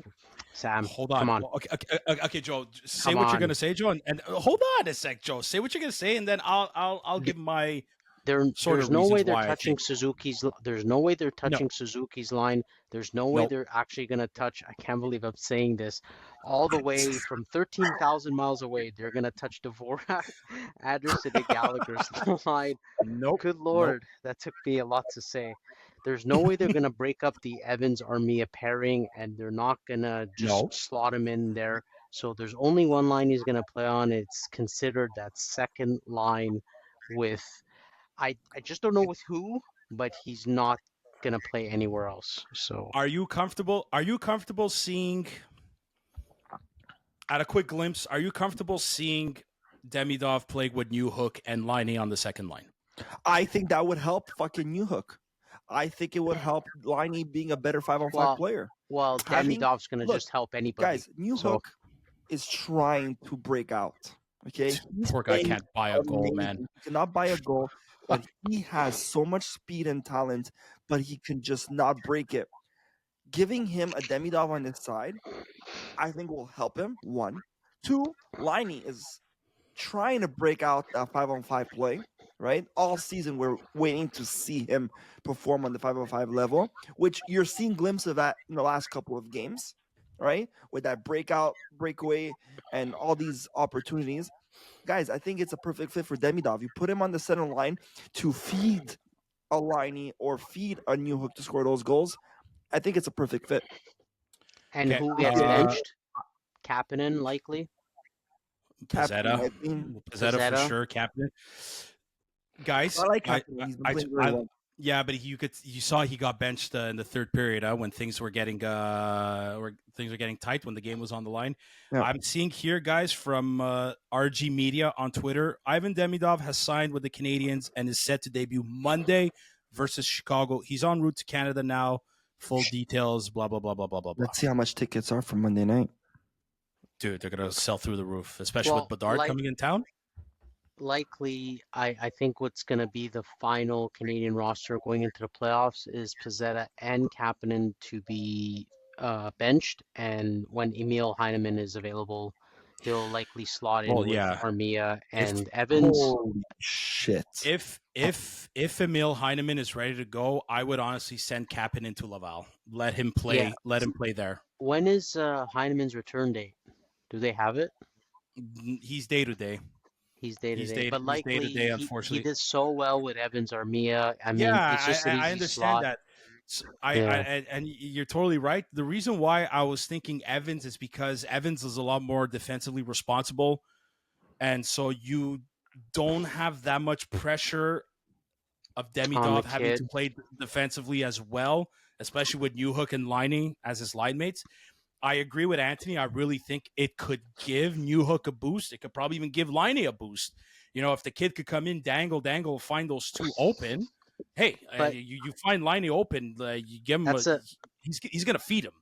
Sam, hold on. Come on. Okay, Joe. Say what you're gonna say, Joe, and hold on a sec, Joe. Say what you're gonna say, and then I'll give my. There's no way they're touching Suzuki's. There's no way they're touching Suzuki's line. There's no way they're actually going to touch. I can't believe I'm saying this. All the way from 13,000 miles away, they're going to touch Dvorak, Anderson, and Gallagher's line. Nope. Good Lord, that took me a lot to say. There's no way they're going to break up the Evans Armia pairing, and they're not going to just slot him in there. So there's only one line he's going to play on. It's considered that second line with. I just don't know with who, but he's not going to play anywhere else. So are you comfortable seeing at a quick glimpse, are you comfortable seeing Demidov play with Newhook and Laine on the second line? I think that would help fucking Newhook. I think it would help Laine being a better 5-on-5 player. Well, Demidov's going to just help anybody. Guys, Newhook is trying to break out. Okay? Poor guy can't buy a goal, man. He cannot buy a goal. But he has so much speed and talent, but he can just not break it. Giving him a Demidov on his side, I think will help him. 1. 2, Laine is trying to break out that 5-on-5 play, right? All season we're waiting to see him perform on the 5-on-5 level, which you're seeing glimpses of that in the last couple of games, right? With that breakaway, and all these opportunities. Guys, I think it's a perfect fit for Demidov. You put him on the center line to feed a Laine or feed a Newhook to score those goals. I think it's a perfect fit. And who gets benched? Kapanen, likely. Pezzetta for sure. Kapanen. Guys, I like Kapanen. He's been playing very well. Yeah, but you saw he got benched in the third period when things were getting tight when the game was on the line. Yeah. I'm seeing here, guys, from RG Media on Twitter, Ivan Demidov has signed with the Canadiens and is set to debut Monday versus Chicago. He's en route to Canada now. Full details, blah, blah, blah, blah, blah, blah. Let's see how much tickets are for Monday night. Dude, they're going to sell through the roof, especially with Bedard coming in town. likely, I think what's going to be the final Canadian roster going into the playoffs is Pizzetta and Kapanen to be benched, and when Emil Heineman is available, he'll likely slot in Well, with yeah. Armia If and Evans. Holy shit! if Emil Heineman is ready to go, I would honestly send Kapanen into Laval. Let him play. Yeah. Let him play there. When is Heineman's return date? Do they have it? He's day to day. He's day to He's day, day. but He's day to likely day. he Unfortunately. did so well with Evans Armia. I Yeah, mean, it's just an I easy understand slot. that. Yeah. And you're totally right. The reason why I was thinking Evans is because Evans is a lot more defensively responsible, and so you don't have that much pressure of On the Demidov having to kid. play defensively as well, especially with Newhook and Lining as his line mates. I agree with Anthony. I really think it could give Newhook a boost. It could probably even give Liney a boost. You know, if the kid could come in, dangle, find those two open. Hey, But you find Liney open, you give him. that's a He's gonna feed him.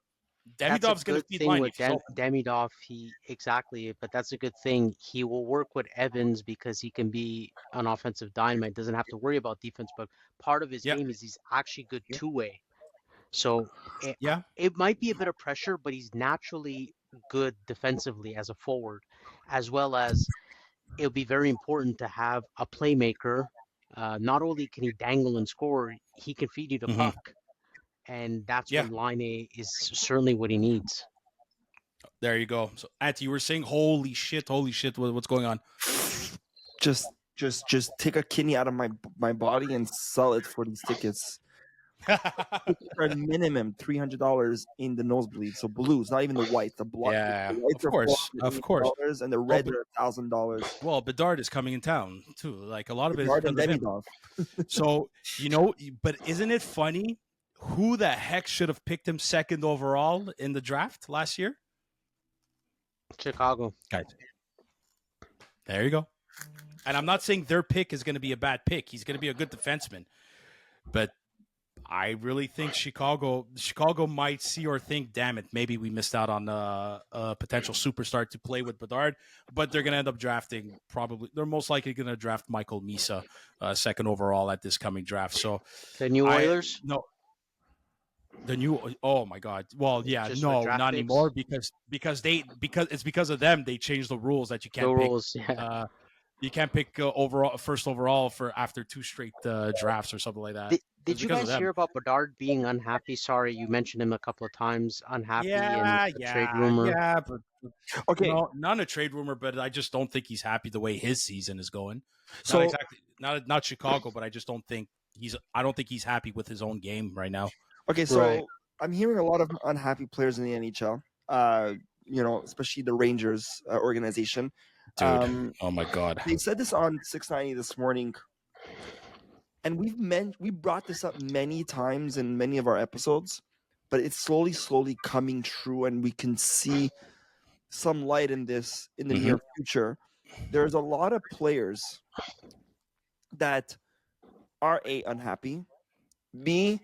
that's a Demidov's gonna good feed thing Liney with if he's open. Demidov. He exactly, but that's a good thing. He will work with Evans because he can be an offensive dynamite. Doesn't have to worry about defense. But part of his Yeah, game is he's actually good two-way. So yeah. it might be a bit of pressure, but he's naturally good defensively as a forward, as well as it'll be very important to have a playmaker. Not only can he dangle and score, he can feed you the hmm puck. And that's Yeah, what Line A is certainly what he needs. there you go. So, Auntie, you were saying, holy shit, what's going on? Just take a kidney out of my body and sell it for these tickets. For a minimum $300 in the nosebleed. So blues, not even the whites, the blood. Yeah, The whites of course, are $480 and the Well, reds are $1,000. well, Bedard is coming in town too. Like a lot of it is Bedard and because of him. Demidov. So, but isn't it funny? Who the heck should have picked him second overall in the draft last year? Chicago. Guys, there you go. And I'm not saying their pick is going to be a bad pick. He's going to be a good defenseman. But I really think Chicago might see or think, damn it, maybe we missed out on a potential superstar to play with Bedard. But they're going to end up drafting they're most likely going to draft Michael Misa second overall at this coming draft. So The New Oilers? No. The new, oh my God! Well, yeah, Just no, for draft not picks? anymore because it's because of them they changed the rules that you The can't pick rules, yeah. you can't pick first overall for after two straight drafts or something like that. Did It's you because of guys them. hear about Bedard being unhappy? Sorry, you mentioned him a couple of times. Unhappy and a trade Yeah, rumor. yeah, but Okay, no, not a trade rumor, but I just don't think he's happy the way his season is going. so Not exactly, not Chicago, but I just don't think I don't think he's happy with his own game right now. okay, so Right. I'm hearing a lot of unhappy players in the NHL. Especially the Rangers organization. Dude, oh my God. They said this on 690 this morning, and we brought this up many times in many of our episodes, but it's slowly coming true, and we can see some light in this in the Mhm. near future. There's a lot of players that are unhappy. You're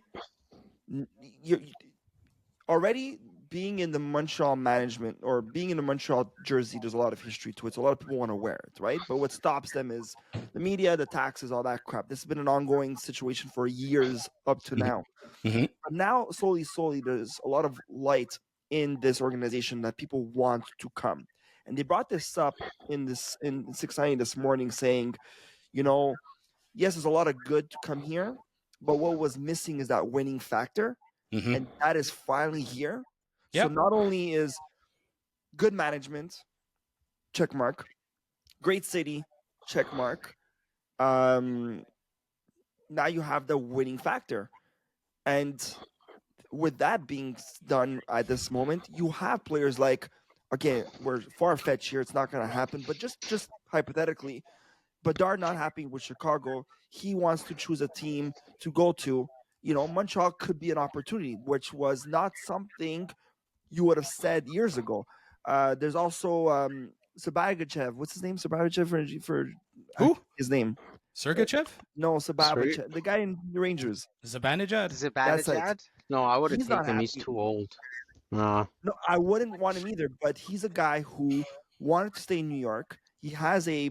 already being in the Montreal management or being in the Montreal jersey. There's a lot of history to it, so a lot of people want to wear it, right? But what stops them is the media, the taxes, all that crap. This has been an ongoing situation for years up to Mhm. now. Mhm. But now, slowly, there's a lot of light in this organization that people want to come. And they brought this up in 690 this morning, saying, yes, there's a lot of good to come here, but what was missing is that winning factor, Mhm. and that is finally here. So Yep. not only is good management, check mark, great city, check mark. Now you have the winning factor, and with that being done at this moment, you have players like, again, we're far fetched here. It's not going to happen, but just hypothetically, Bedard not happy with Chicago. He wants to choose a team to go to. Montreal could be an opportunity, which was not something you would have said years ago. There's also Sabagachev. What's his name? Sabagachev for Who? his name? Sergachev? No, Sabagachev, the guy in the Rangers. Zibanejad? That's it. Zibanejad? No, I wouldn't He's take not him. He's happy. too old. No. No, I wouldn't want him either. But he's a guy who wanted to stay in New York. He has a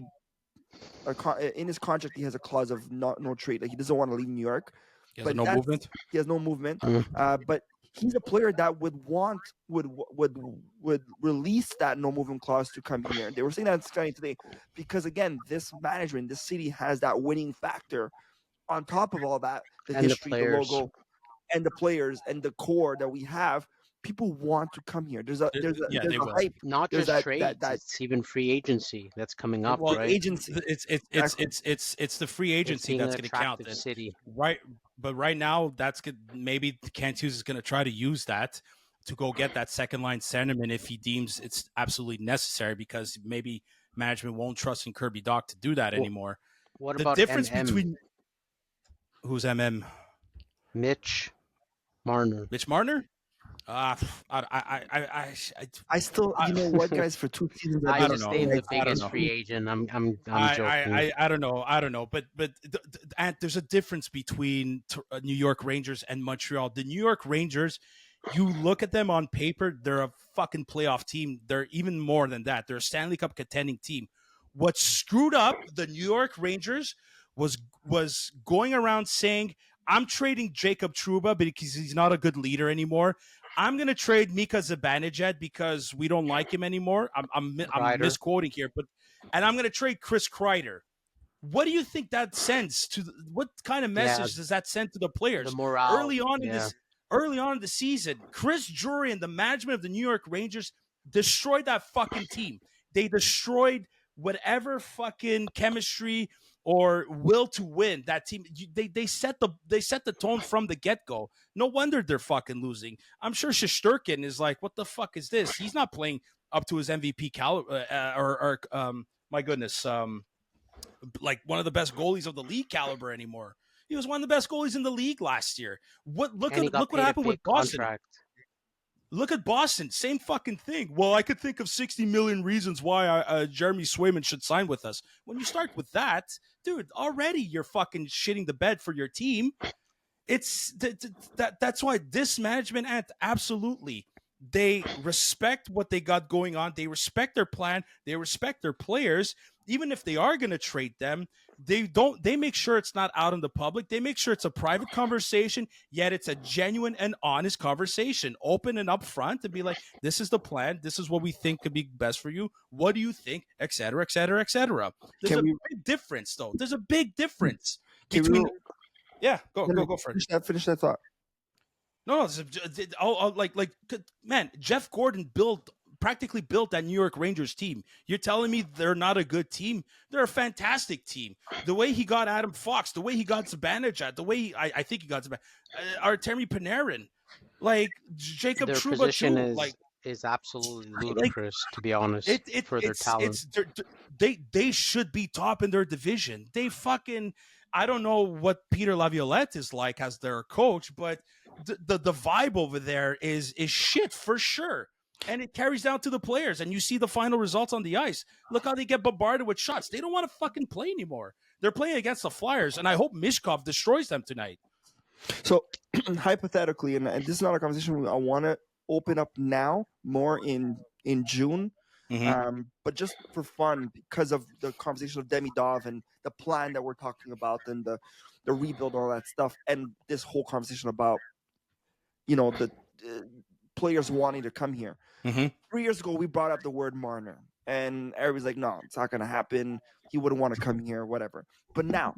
in his contract, he has a clause of no trade. Like he doesn't want to leave New York. He has But no that's movement. he has no movement. Mm. But he's a player that would release that no movement clause to come here. They were saying that today because again, this management, this city has that winning factor. On top of all that, the And the history, the players. logo, and the players and the core that we have, people want to come here. There's a Yeah, they will. hype. Not There's just that trades, that it's even free agency that's coming up, Well, right? agency. Exactly. it's the free It's agency being an that's going to count. attractive And city. right, but right now that's good. Maybe Kent Hughes is going to try to use that to go get that second line centerman if he deems it's absolutely necessary, because maybe management won't trust in Kirby Doc to do that Well, anymore. What The about difference MM? between who's Mitch Marner? Mitch Marner? I still, you know what, guys, for 2 seasons I've I been just know. named the I don't biggest know. free agent. I'm joking. I don't know, but and there's a difference between New York Rangers and Montreal. The New York Rangers, you look at them on paper, they're a fucking playoff team. They're even more than that. They're a Stanley Cup contending team. What screwed up the New York Rangers was going around saying, "I'm trading Jacob Trouba because he's not a good leader anymore. I'm going to trade Mika Zibanejad because we don't like him anymore." I'm Kreider. misquoting here, but and I'm going to trade Chris Kreider. What do you think that sends to? What kind of message does that send to the players The morale. early on in the season? Chris Drury and the management of the New York Rangers destroyed that fucking team. They destroyed whatever fucking chemistry or will to win that team. They set the tone from the get go. No wonder they're fucking losing. I'm sure Shesterkin is like, what the fuck is this? He's not playing up to his MVP caliber or my goodness, like one of the best goalies of the league caliber anymore. He was one of the best goalies in the league last year. Look what happened with Boston. Contract. Look at Boston, same fucking thing. Well, I could think of 60 million reasons why Jeremy Swayman should sign with us. When you start with that, dude, already you're fucking shitting the bed for your team. It's that's why this management absolutely, they respect what they got going on. They respect their plan. They respect their players. Even if they are going to trade them, they make sure it's not out in the public. They make sure it's a private conversation, yet it's a genuine and honest conversation, open and upfront, and be like, this is the plan. This is what we think could be best for you. What do you think? Et cetera, et cetera, et cetera. There's big difference, though. There's a big difference between. Yeah, go for it. Finish that thought. No, man, Jeff Gordon practically built that New York Rangers team. You're telling me they're not a good team? They're a fantastic team. The way he got Adam Fox, the way he got Zibanejad, the way I think he got Artemi Panarin, like Jacob Their Trouba position too, is absolutely ludicrous, to be honest, for their talent. They should be top in their division. They fucking, I don't know what Peter Laviolette is like as their coach, but the vibe over there is shit for sure. And it carries down to the players, and you see the final results on the ice. Look how they get bombarded with shots. They don't want to fucking play anymore. They're playing against the Flyers, and I hope Mishkov destroys them tonight. So, hypothetically, and this is not a conversation I want to open up now, more in June, but just for fun, because of the conversation of Demidov and the plan that we're talking about, and the rebuild, all that stuff, and this whole conversation about, the players wanting to come here. 3 years ago, we brought up the word Marner, and everybody's like, no, it's not going to happen. He wouldn't want to come here, whatever. But now,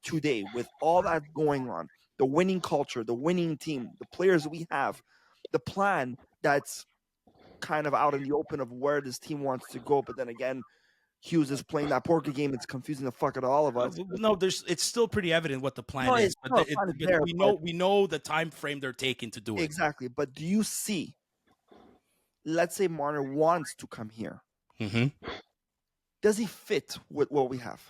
today, with all that going on, the winning culture, the winning team, the players we have, the plan that's kind of out in the open of where this team wants to go. But then again, Hughes is playing that poker game. It's confusing the fuck out of all of us. No, it's still pretty evident what the plan is. But we know the time frame they're taking to do it. Exactly. But do you see, let's say Marner wants to come here. Does he fit with what we have?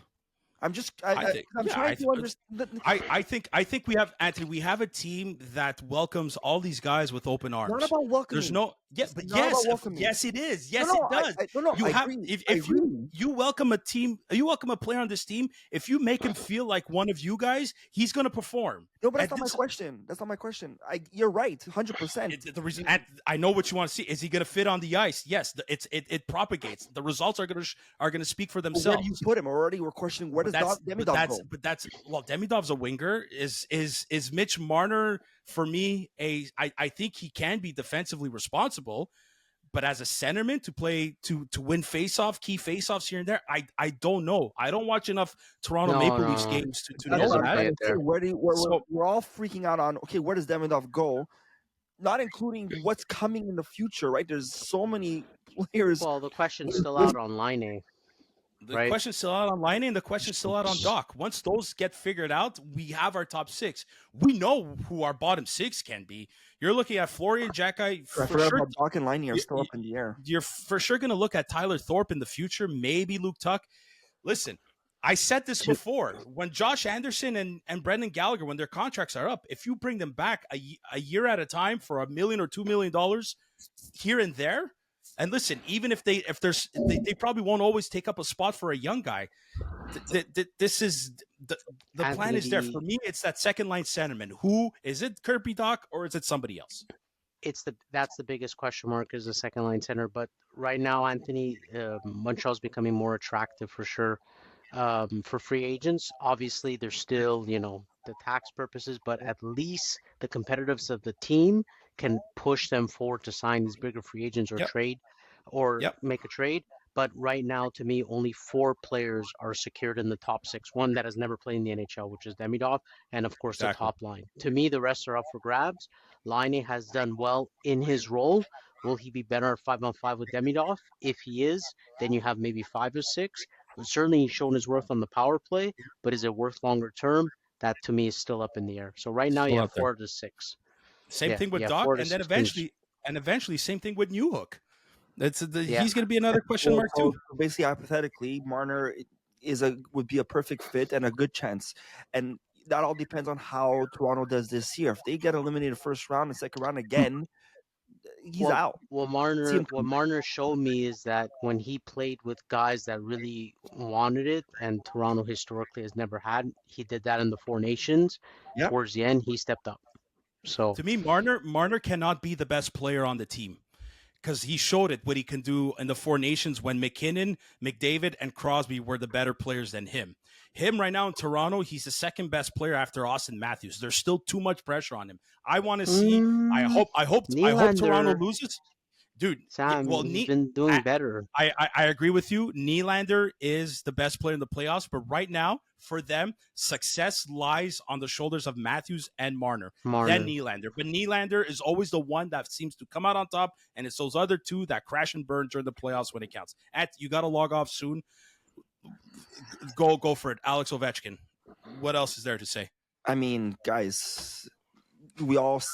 I'm just I think, I'm yeah, trying to understand. I think we have, Anthony. We have a team that welcomes all these guys with open Not arms. about There's welcoming. no, yeah, It's but not about welcoming. yes, it is. No, Yes, no, it does. no, You I have, agree. I if agree. you welcome a team, you welcome a player on this team. If you make him feel like one of you guys, he's going to perform. No, but that's And not my this, question. That's not my question. You're right, 100%. the reason, and I know what you want to see. Is he going to fit on the ice? Yes, it propagates. The results are going to speak for But where do you themselves. put him? Already, we're questioning where does Demidov go? Well, Demidov's a winger. Is Mitch Marner, for me, I think he can be defensively responsible, but as a centerman to play to win key faceoffs here and there, I don't know. I don't watch enough Toronto Maple Leafs No. games to He know doesn't that. play it there. Where do you, So- we're all freaking out on? Okay, where does Demidov go? Not including what's coming in the future, right? There's so many players. Well, the question's still out on Line A. The Right. question's still out on Line, and the question's still out on Doc. Once those get figured out, we have our top six. We know who our bottom six can be. You're looking at Florian Jacki I for forgot sure. about Doc and Liney are still up in the air. You're for sure going to look at Tyler Thorpe in the future, maybe Luke Tuck. Listen, I said this before. When Josh Anderson and Brendan Gallagher, when their contracts are up, if you bring them back a year at a time for $1 million or $2 million here and there, and listen, even if they probably won't always take up a spot for a young guy. This is the plan is there for me. It's that second line centerman. Who is it? Kirby Doc or is it somebody else? That's the biggest question mark is the second line center. But right now, Anthony, Montreal's becoming more attractive for sure. For free agents, obviously, there's still the tax purposes, but at least the competitiveness of the team can push them forward to sign these bigger free agents or trade or make a trade. But right now, to me, only 4 players are secured in the top 6. One that has never played in the NHL, which is Demidov, and of course the top line. To me, the rest are up for grabs. Laine has done well in his role. Will he be better at 5-on-5 with Demidov? If he is, then you have maybe 5 or 6. But certainly he's shown his worth on the power play, but is it worth longer term? That to me is still up in the air. So right now you have 4 to 6. Same thing with Doc, and then eventually same thing with Newhook. He's going to be another question mark too. So basically, hypothetically, Marner would be a perfect fit and a good chance, and that all depends on how Toronto does this year. If they get eliminated first round and second round again, he's out. What Marner showed me is that when he played with guys that really wanted it, and Toronto historically has never had, he did that in the Four Nations. Yep. Towards the end, he stepped up. So to me, Marner cannot be the best player on the team. Because he showed it what he can do in the Four Nations when McKinnon, McDavid, and Crosby were the better players than him. Him right now in Toronto, he's the second best player after Austin Matthews. There's still too much pressure on him. I want to see. I hope Toronto loses. Dude, Sam, he's been doing better. I agree with you. Nylander is the best player in the playoffs, but right now, for them, success lies on the shoulders of Matthews and Marner. Then Nylander. But Nylander is always the one that seems to come out on top, and it's those other two that crash and burn during the playoffs when it counts. You got to log off soon. Go for it. Alex Ovechkin. What else is there to say? I mean, guys, we always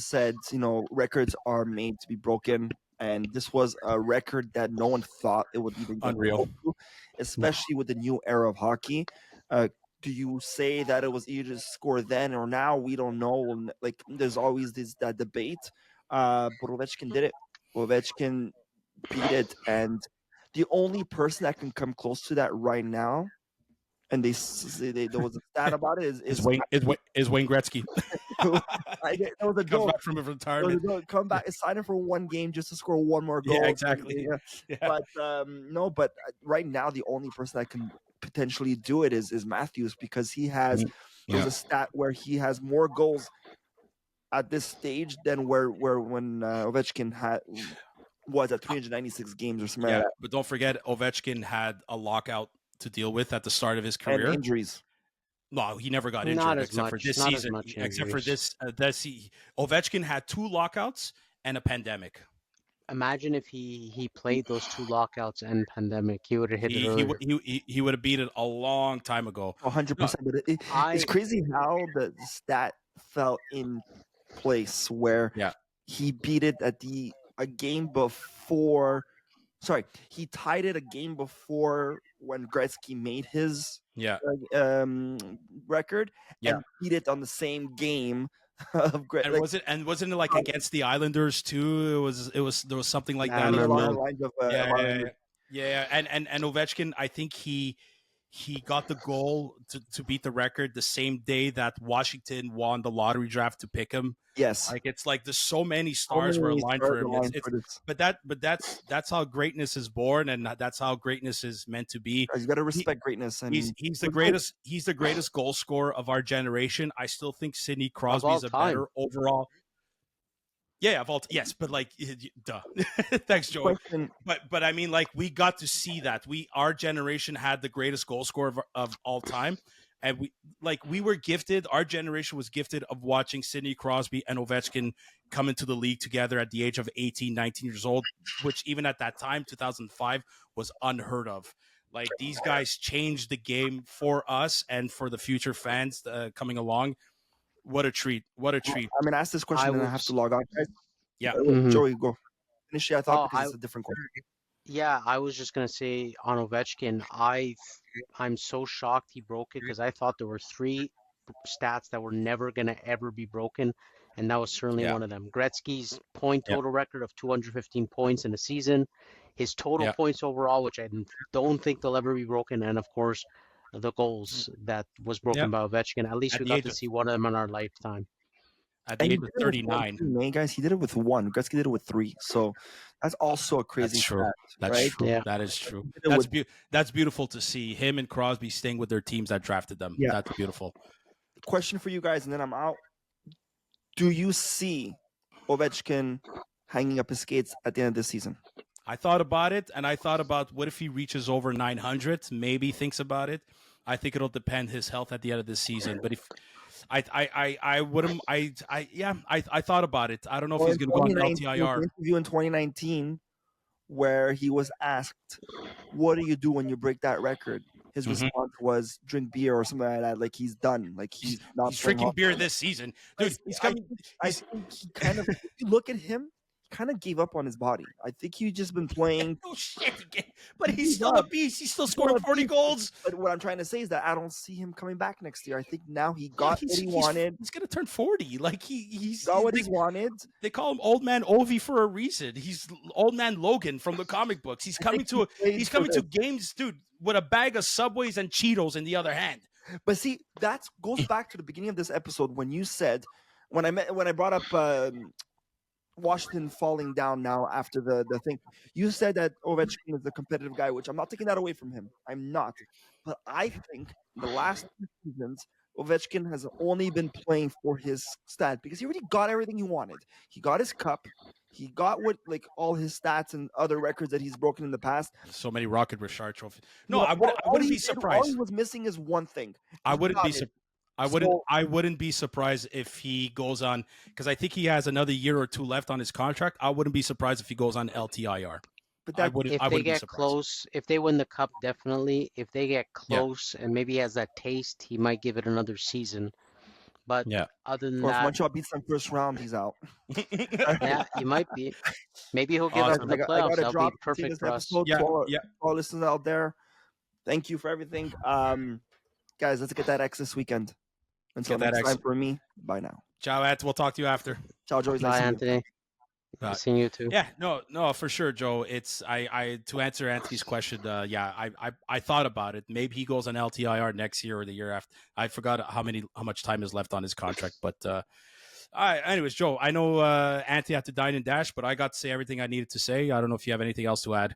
said, records are made to be broken, and this was a record that no one thought it would even get unreal, especially with the new era of hockey. Do you say that it was easier to score then or now? We don't know. Like, there's always that debate. But Ovechkin did it. Ovechkin beat it, and the only person that can come close to that right now, and there was a stat about it, is Wayne Gretzky. That was a comes back from retirement. Come back, sign him for one game just to score one more goal. Yeah, exactly. Yeah. But but right now the only person that can potentially do it is Matthews, because he has there's a stat where he has more goals at this stage than when Ovechkin was at 396 games or something like that. But don't forget, Ovechkin had a lockout to deal with at the start of his career. And injuries. No, he never got injured except for this season. Except for this, Ovechkin had 2 lockouts and a pandemic. Imagine if he played those 2 lockouts and pandemic, he would have hit it earlier. He would have beat it a long time ago. 100%. But it's crazy how the stat fell in place where he beat it at a game before. Sorry, he tied it a game before when Gretzky made his Yeah. record Yeah. and beat it on the same game of And wasn't it like against the Islanders too? There was something like I that. along remember. the lines of Yeah, yeah, Islanders. yeah. And Ovechkin, I think he got the goal to beat the record the same day that Washington won the lottery draft to pick him. Yes, Like it's like there's so many so stars were many aligned stars for him. aligned It's for this. but that's how greatness is born, and that's how greatness is meant to be. Guys, you got to respect greatness. And He's the greatest. He's the greatest goal scorer of our generation. I still think Sidney Crosby all is a time. better overall. Yeah, yes, but like, duh. Thanks, Joey. Question, But I mean, like, we got to see that our generation had the greatest goal scorer of all time, and we were gifted. Our generation was gifted of watching Sidney Crosby and Ovechkin come into the league together at the age of 18, 19 years old, which even at that time, 2005, was unheard of. Like, these guys changed the game for us and for the future fans coming along. What a treat! What a treat! I'm gonna ask this question, and I have to log on, guys. Yeah. Joey, go finish it. I thought because it's a different question. Yeah, I was just gonna say on Ovechkin, I'm so shocked he broke it because I thought there were three stats that were never gonna ever be broken, and that was certainly Yeah. one of them. Gretzky's point Yeah. total record of 215 points in a season, his total Yeah. points overall, which I don't think they'll ever be broken, and of course the goals that was broken by Ovechkin. At least At we the got age to of- see one of them in our lifetime. At the And he age of did it with 39. one too, man, guys, he did it with one. Gretzky did it with three. So that's also a crazy That's true. stat, That's right? true. Yeah. That is true. He did it with- That's beautiful to see him and Crosby staying with their teams that drafted them. Yeah. That's beautiful. Question for you guys, and then I'm out. Do you see Ovechkin hanging up his skates at the end of this season? I thought about it, and I thought about what if he reaches over 900? Maybe thinks about it. I think it'll depend his health at the end of this season. But if I wouldn't. I thought about it. I don't know if Well, he's in going to go on 2019, LTIR. an interview in 2019 where he was asked, "What do you do when you break that record?" His Mhm. response was, "Drink beer or something like that." Like he's done. Like he's not. He's playing drinking hockey. beer this season, dude. He's coming. I think he kind of. If you look at him, he kind of gave up on his body. I think he's just been playing. Oh shit! But he's He's still a up. beast. He's still He's still scoring a 40 beast. goals. But what I'm trying to say is that I don't see him coming back next year. I think now he got what he wanted. He's gonna turn 40. Like he's Got what they, he wanted. they call him Old Man Ovi for a reason. He's Old Man Logan from the comic books. He's coming think he played he's for coming to games, dude, with a bag of Subways and Cheetos in the other hand. But see, that goes back to the beginning of this episode when you said, when I brought up Washington falling down now after the thing, you said that Ovechkin is a competitive guy, which I'm not taking that away from him. I'm not. But I think the last two seasons, Ovechkin has only been playing for his stat because he already got everything he wanted. He got his cup. He got all his stats and other records that he's broken in the past. So many Rocket Richard trophies. No, You know, I wouldn't all he be did- surprised. All he was missing is one thing. I He wouldn't got be it. surprised. So- I wouldn't be surprised if he goes on, because I think he has another year or two left on his contract. I wouldn't be surprised if he goes on LTIR. But I that wouldn't. If I they wouldn't be get surprised. close, if they win the cup, definitely. If they get close and maybe he has that taste, he might give it another season. But Yeah. other than or if that, Montreal beats them first round, he's out. yeah, he might be. Maybe he'll give Awesome. up in the I playoffs. gotta That'll drop be perfect this for us. episode. Yeah, To all, yeah. all listeners out there, thank you for everything. Guys, let's get that X this weekend. Until Get that next X. time for me. Bye now. Ciao, Ed. We'll talk to you after. Ciao, Joey. Bye, Anthony. Bye. Seeing you too. Yeah, no, for sure, Joe. It's I to answer Anthony's question. I thought about it. Maybe he goes on LTIR next year or the year after. I forgot how much time is left on his contract. But anyways, Joe, I know Anthony had to dine and dash, but I got to say everything I needed to say. I don't know if you have anything else to add.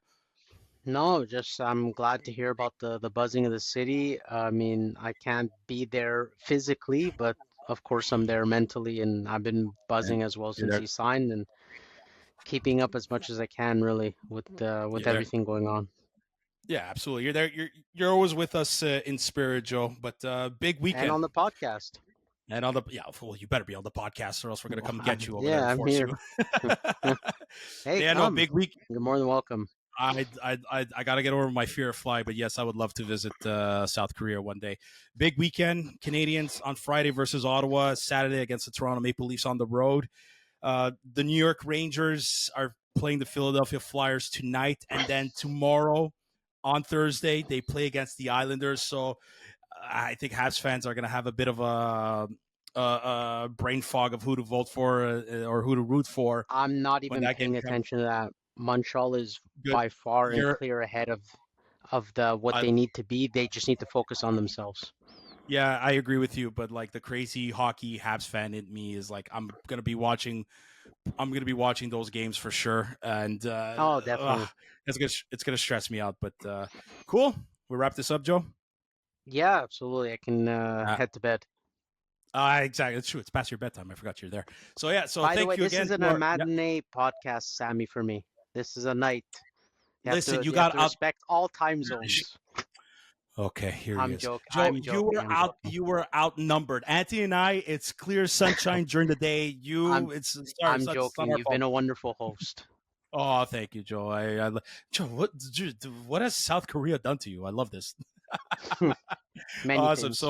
No, just I'm glad to hear about the buzzing of the city. I mean, I can't be there physically, but of course I'm there mentally, and I've been buzzing as well since there. he signed and keeping up as much as I can, really, with there. everything going on. Yeah, absolutely. You're there. You're always with us in spirit, Joe. But big weekend. And on the podcast. And on the well, you better be on the podcast, or else we're gonna come get you over Yeah, there. I'm And here. force you. Hey, yeah, no, come. big week. You're more than welcome. I got to get over my fear of fly, but yes, I would love to visit South Korea one day. Big weekend, Canadiens on Friday versus Ottawa, Saturday against the Toronto Maple Leafs on the road. The New York Rangers are playing the Philadelphia Flyers tonight, and then tomorrow on Thursday. They play against the Islanders, so I think Habs fans are going to have a bit of a brain fog of who to vote for or who to root for I'm not when even that game paying comes. attention to that. Montreal is Good. by far and You're, clear ahead of the what I, they need to be. They just need to focus on themselves. yeah, I agree with you, but like the crazy hockey Habs fan in me is like I'm gonna be watching those games for sure, and Oh, definitely. it's gonna stress me out. But cool, we wrap this up, Joe. Yeah, absolutely. I can head to bed. Exactly, it's true. It's past your bedtime. I forgot you're there. So yeah, so By the thank way, you this again isn't to a our. Yeah, matinee podcast, Sammy, for me. This is a night. listen, you You have got to out. respect all time zones. Okay, here he is. Joe, I'm joking. I'm joking. you were outnumbered. Anthony and I, it's clear sunshine during the day. I'm It's sorry, I'm it's not joking. our You've fault. been a wonderful host. Oh, thank you, Joe. Joe, what has South Korea done to you? I love this. Many Awesome. things.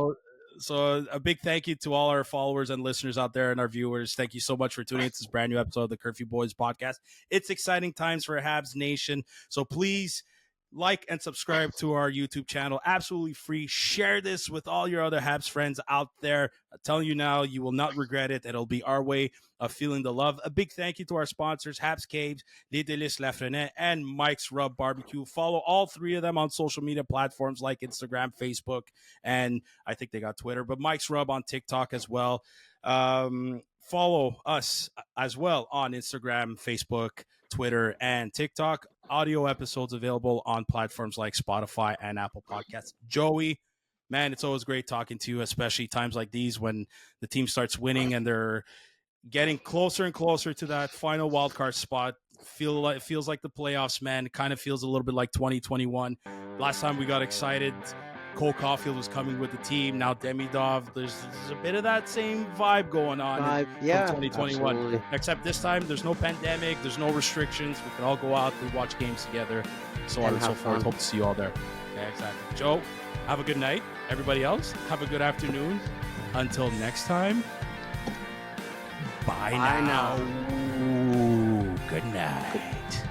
So a big thank you to all our followers and listeners out there and our viewers. Thank you so much for tuning into this brand new episode of the Curfew Boys podcast. It's exciting times for Habs Nation. So please like and subscribe to our YouTube channel. Absolutely free. Share this with all your other Habs friends out there. I'm telling you now, you will not regret it. It'll be our way of feeling the love. A big thank you to our sponsors, Habs Caves, Les Délices Lafrenière, and Mike's Rub Barbecue. Follow all three of them on social media platforms like Instagram, Facebook, and I think they got Twitter, but Mike's Rub on TikTok as well. Follow us as well on Instagram, Facebook, Twitter, and TikTok. Audio episodes available on platforms like Spotify and Apple Podcasts. Joey, man, it's always great talking to you, especially times like these when the team starts winning and they're getting closer and closer to that final wildcard spot. It feels like the playoffs, man. It kind of feels a little bit like 2021. Last time we got excited, Cole Caulfield was coming with the team. Now Demidov. There's a bit of that same vibe going on from 2021. Absolutely. Except this time, there's no pandemic. There's no restrictions. We can all go out and watch games together, so on and so have forth. fun. Hope to see you all there. Yeah, exactly. Joe, have a good night. Everybody else, have a good afternoon. Until next time, bye now. Good night.